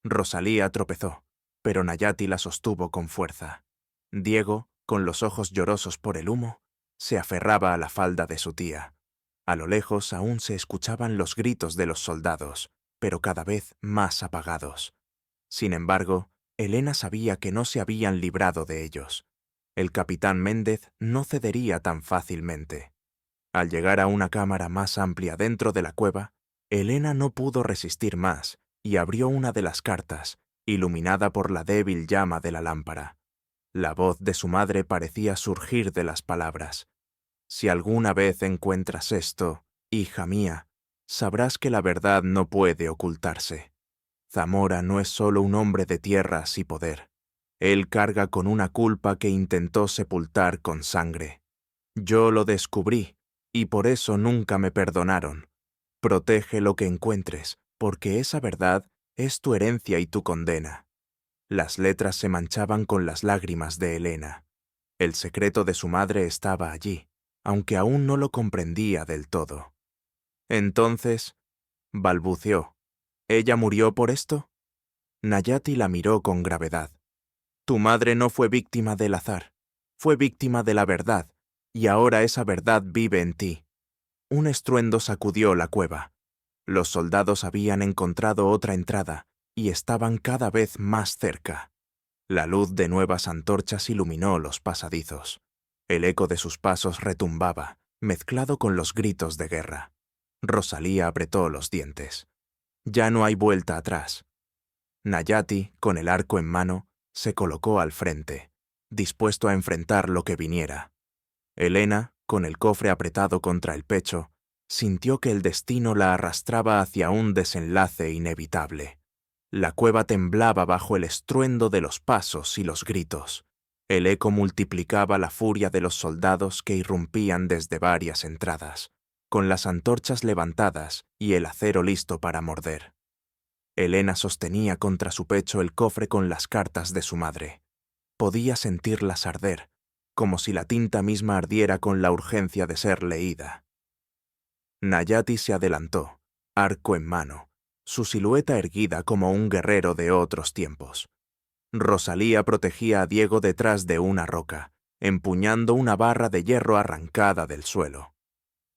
Rosalía tropezó, pero Nayati la sostuvo con fuerza. Diego, con los ojos llorosos por el humo, se aferraba a la falda de su tía. A lo lejos aún se escuchaban los gritos de los soldados, pero cada vez más apagados. Sin embargo, Elena sabía que no se habían librado de ellos. El capitán Méndez no cedería tan fácilmente. Al llegar a una cámara más amplia dentro de la cueva, Elena no pudo resistir más y abrió una de las cartas, iluminada por la débil llama de la lámpara. La voz de su madre parecía surgir de las palabras. «Si alguna vez encuentras esto, hija mía, sabrás que la verdad no puede ocultarse. Zamora no es solo un hombre de tierras y poder. Él carga con una culpa que intentó sepultar con sangre. Yo lo descubrí, y por eso nunca me perdonaron. Protege lo que encuentres, porque esa verdad es tu herencia y tu condena». Las letras se manchaban con las lágrimas de Elena. El secreto de su madre estaba allí, aunque aún no lo comprendía del todo. «Entonces», balbuceó, «¿ella murió por esto?» Nayati la miró con gravedad. «Tu madre no fue víctima del azar, fue víctima de la verdad, y ahora esa verdad vive en ti». Un estruendo sacudió la cueva. Los soldados habían encontrado otra entrada y estaban cada vez más cerca. La luz de nuevas antorchas iluminó los pasadizos. El eco de sus pasos retumbaba, mezclado con los gritos de guerra. Rosalía apretó los dientes. Ya no hay vuelta atrás. Nayati, con el arco en mano, se colocó al frente, dispuesto a enfrentar lo que viniera. Elena, con el cofre apretado contra el pecho, sintió que el destino la arrastraba hacia un desenlace inevitable. La cueva temblaba bajo el estruendo de los pasos y los gritos. El eco multiplicaba la furia de los soldados que irrumpían desde varias entradas, con las antorchas levantadas y el acero listo para morder. Elena sostenía contra su pecho el cofre con las cartas de su madre. Podía sentirlas arder, como si la tinta misma ardiera con la urgencia de ser leída. Nayati se adelantó, arco en mano, su silueta erguida como un guerrero de otros tiempos. Rosalía protegía a Diego detrás de una roca, empuñando una barra de hierro arrancada del suelo.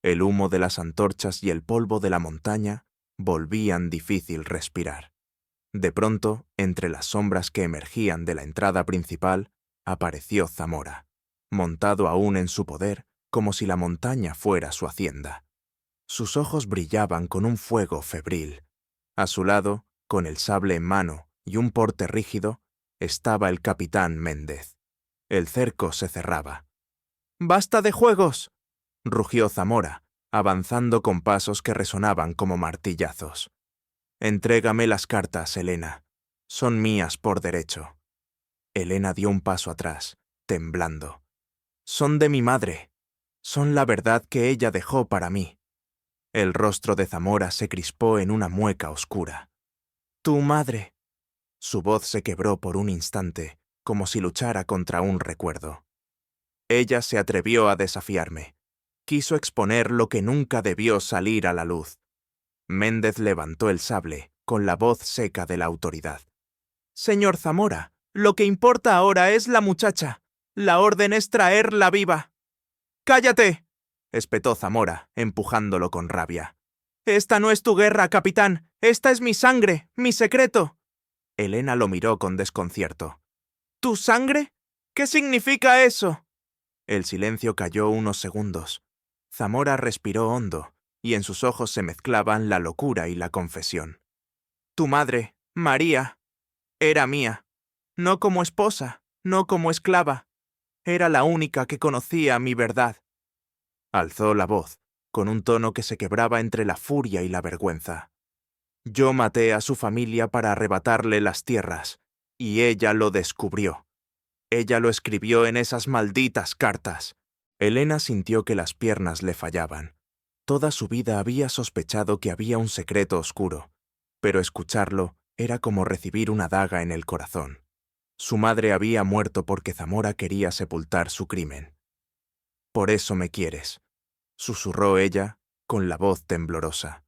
El humo de las antorchas y el polvo de la montaña volvían difícil respirar. De pronto, entre las sombras que emergían de la entrada principal, apareció Zamora, montado aún en su poder, como si la montaña fuera su hacienda. Sus ojos brillaban con un fuego febril. A su lado, con el sable en mano y un porte rígido, estaba el capitán Méndez. El cerco se cerraba. «¡Basta de juegos!», rugió Zamora, avanzando con pasos que resonaban como martillazos. «Entrégame las cartas, Elena. Son mías por derecho». Elena dio un paso atrás, temblando. «Son de mi madre. Son la verdad que ella dejó para mí». El rostro de Zamora se crispó en una mueca oscura. «Tu madre». Su voz se quebró por un instante, como si luchara contra un recuerdo. Ella se atrevió a desafiarme. Quiso exponer lo que nunca debió salir a la luz. Méndez levantó el sable, con la voz seca de la autoridad. «Señor Zamora, lo que importa ahora es la muchacha. La orden es traerla viva». «¡Cállate!», espetó Zamora, empujándolo con rabia. «Esta no es tu guerra, capitán. Esta es mi sangre, mi secreto». Elena lo miró con desconcierto. «¿Tu sangre? ¿Qué significa eso?». El silencio cayó unos segundos. Zamora respiró hondo, y en sus ojos se mezclaban la locura y la confesión. «Tu madre, María, era mía. No como esposa, no como esclava. Era la única que conocía mi verdad». Alzó la voz, con un tono que se quebraba entre la furia y la vergüenza. «Yo maté a su familia para arrebatarle las tierras, y ella lo descubrió. Ella lo escribió en esas malditas cartas». Elena sintió que las piernas le fallaban. Toda su vida había sospechado que había un secreto oscuro, pero escucharlo era como recibir una daga en el corazón. Su madre había muerto porque Zamora quería sepultar su crimen. «Por eso me quieres», susurró ella, con la voz temblorosa.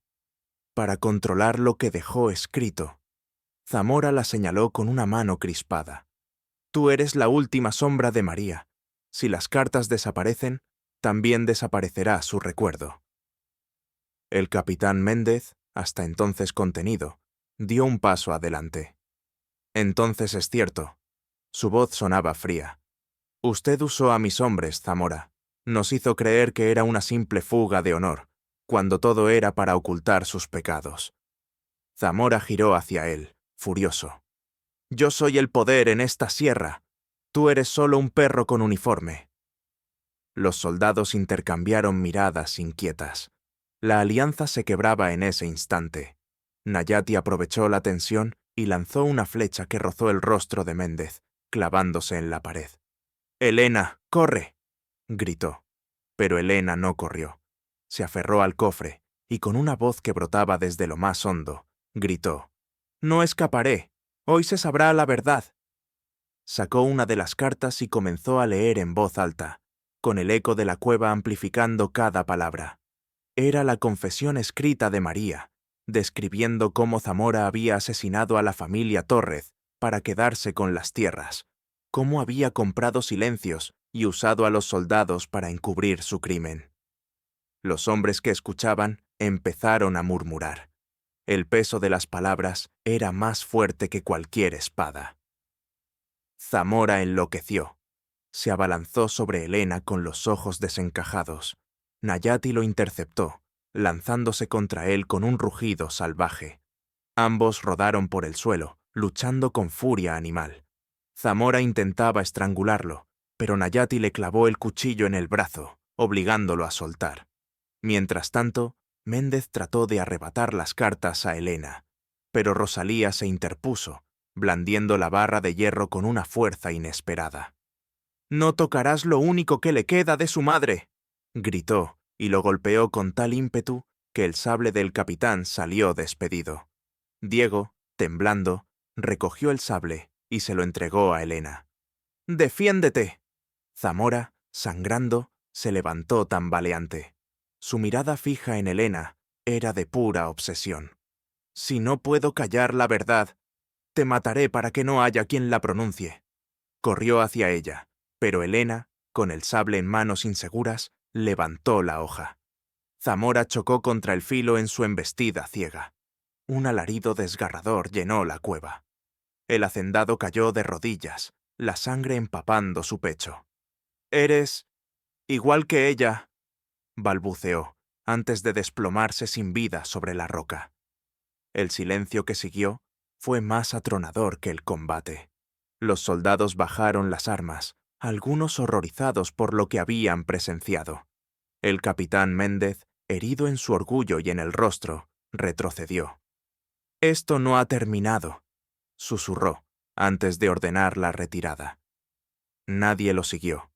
«Para controlar lo que dejó escrito». Zamora la señaló con una mano crispada. «Tú eres la última sombra de María. Si las cartas desaparecen, también desaparecerá su recuerdo». El capitán Méndez, hasta entonces contenido, dio un paso adelante. «Entonces es cierto». Su voz sonaba fría. «Usted usó a mis hombres, Zamora. Nos hizo creer que era una simple fuga de honor, cuando todo era para ocultar sus pecados». Zamora giró hacia él, furioso. «Yo soy el poder en esta sierra. Tú eres solo un perro con uniforme». Los soldados intercambiaron miradas inquietas. La alianza se quebraba en ese instante. Nayati aprovechó la tensión y lanzó una flecha que rozó el rostro de Méndez, clavándose en la pared. «Elena, corre», gritó. Pero Elena no corrió. Se aferró al cofre y con una voz que brotaba desde lo más hondo, gritó: «No escaparé. Hoy se sabrá la verdad». Sacó una de las cartas y comenzó a leer en voz alta, con el eco de la cueva amplificando cada palabra. Era la confesión escrita de María, describiendo cómo Zamora había asesinado a la familia Tórrez para quedarse con las tierras, cómo había comprado silencios y usado a los soldados para encubrir su crimen. Los hombres que escuchaban empezaron a murmurar. El peso de las palabras era más fuerte que cualquier espada. Zamora enloqueció. Se abalanzó sobre Elena con los ojos desencajados. Nayati lo interceptó, lanzándose contra él con un rugido salvaje. Ambos rodaron por el suelo, luchando con furia animal. Zamora intentaba estrangularlo, pero Nayati le clavó el cuchillo en el brazo, obligándolo a soltar. Mientras tanto, Méndez trató de arrebatar las cartas a Elena, pero Rosalía se interpuso, blandiendo la barra de hierro con una fuerza inesperada. «No tocarás lo único que le queda de su madre», gritó, y lo golpeó con tal ímpetu que el sable del capitán salió despedido. Diego, temblando, recogió el sable y se lo entregó a Elena. «¡Defiéndete!». Zamora, sangrando, se levantó tambaleante. Su mirada fija en Helena era de pura obsesión. «Si no puedo callar la verdad, te mataré para que no haya quien la pronuncie». Corrió hacia ella, pero Helena, con el sable en manos inseguras, levantó la hoja. Zamora chocó contra el filo en su embestida ciega. Un alarido desgarrador llenó la cueva. El hacendado cayó de rodillas, la sangre empapando su pecho. «Eres igual que ella», balbuceó, antes de desplomarse sin vida sobre la roca. El silencio que siguió fue más atronador que el combate. Los soldados bajaron las armas, algunos horrorizados por lo que habían presenciado. El capitán Méndez, herido en su orgullo y en el rostro, retrocedió. «Esto no ha terminado», susurró, antes de ordenar la retirada. Nadie lo siguió.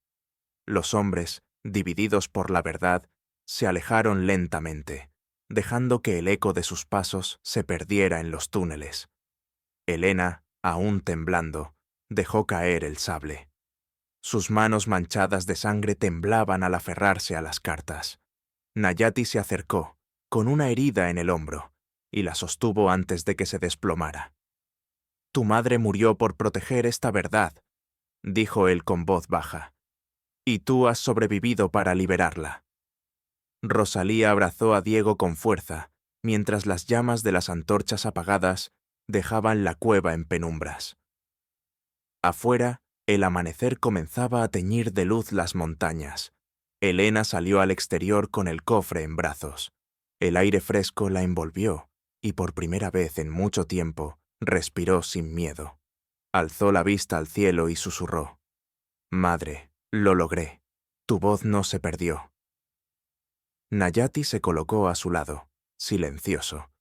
Los hombres, divididos por la verdad, se alejaron lentamente, dejando que el eco de sus pasos se perdiera en los túneles. Helena, aún temblando, dejó caer el sable. Sus manos manchadas de sangre temblaban al aferrarse a las cartas. Nayati se acercó, con una herida en el hombro, y la sostuvo antes de que se desplomara. «Tu madre murió por proteger esta verdad», dijo él con voz baja, «y tú has sobrevivido para liberarla». Rosalía abrazó a Diego con fuerza, mientras las llamas de las antorchas apagadas dejaban la cueva en penumbras. Afuera, el amanecer comenzaba a teñir de luz las montañas. Helena salió al exterior con el cofre en brazos. El aire fresco la envolvió, y por primera vez en mucho tiempo respiró sin miedo. Alzó la vista al cielo y susurró: «Madre, lo logré. Tu voz no se perdió». Nayati se colocó a su lado, silencioso.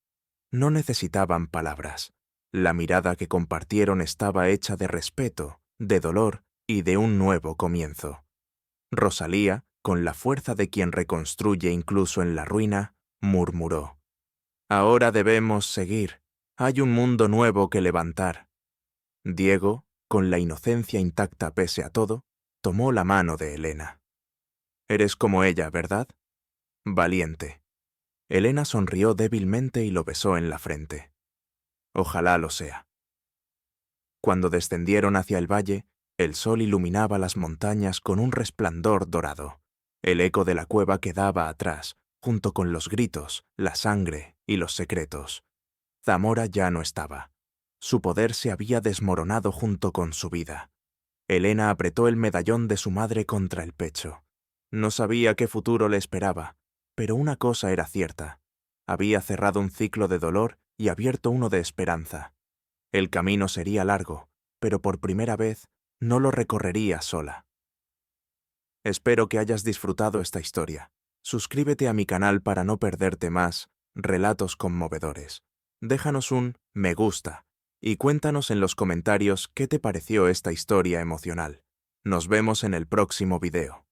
No necesitaban palabras. La mirada que compartieron estaba hecha de respeto, de dolor y de un nuevo comienzo. Rosalía, con la fuerza de quien reconstruye incluso en la ruina, murmuró: «Ahora debemos seguir. Hay un mundo nuevo que levantar». Diego, con la inocencia intacta pese a todo, tomó la mano de Helena. «Eres como ella, ¿verdad? Valiente». Helena sonrió débilmente y lo besó en la frente. «Ojalá lo sea». Cuando descendieron hacia el valle, el sol iluminaba las montañas con un resplandor dorado. El eco de la cueva quedaba atrás, junto con los gritos, la sangre y los secretos. Zamora ya no estaba. Su poder se había desmoronado junto con su vida. Helena apretó el medallón de su madre contra el pecho. No sabía qué futuro le esperaba, pero una cosa era cierta. Había cerrado un ciclo de dolor y abierto uno de esperanza. El camino sería largo, pero por primera vez no lo recorrería sola. Espero que hayas disfrutado esta historia. Suscríbete a mi canal para no perderte más relatos conmovedores. Déjanos un me gusta y cuéntanos en los comentarios qué te pareció esta historia emocional. Nos vemos en el próximo video.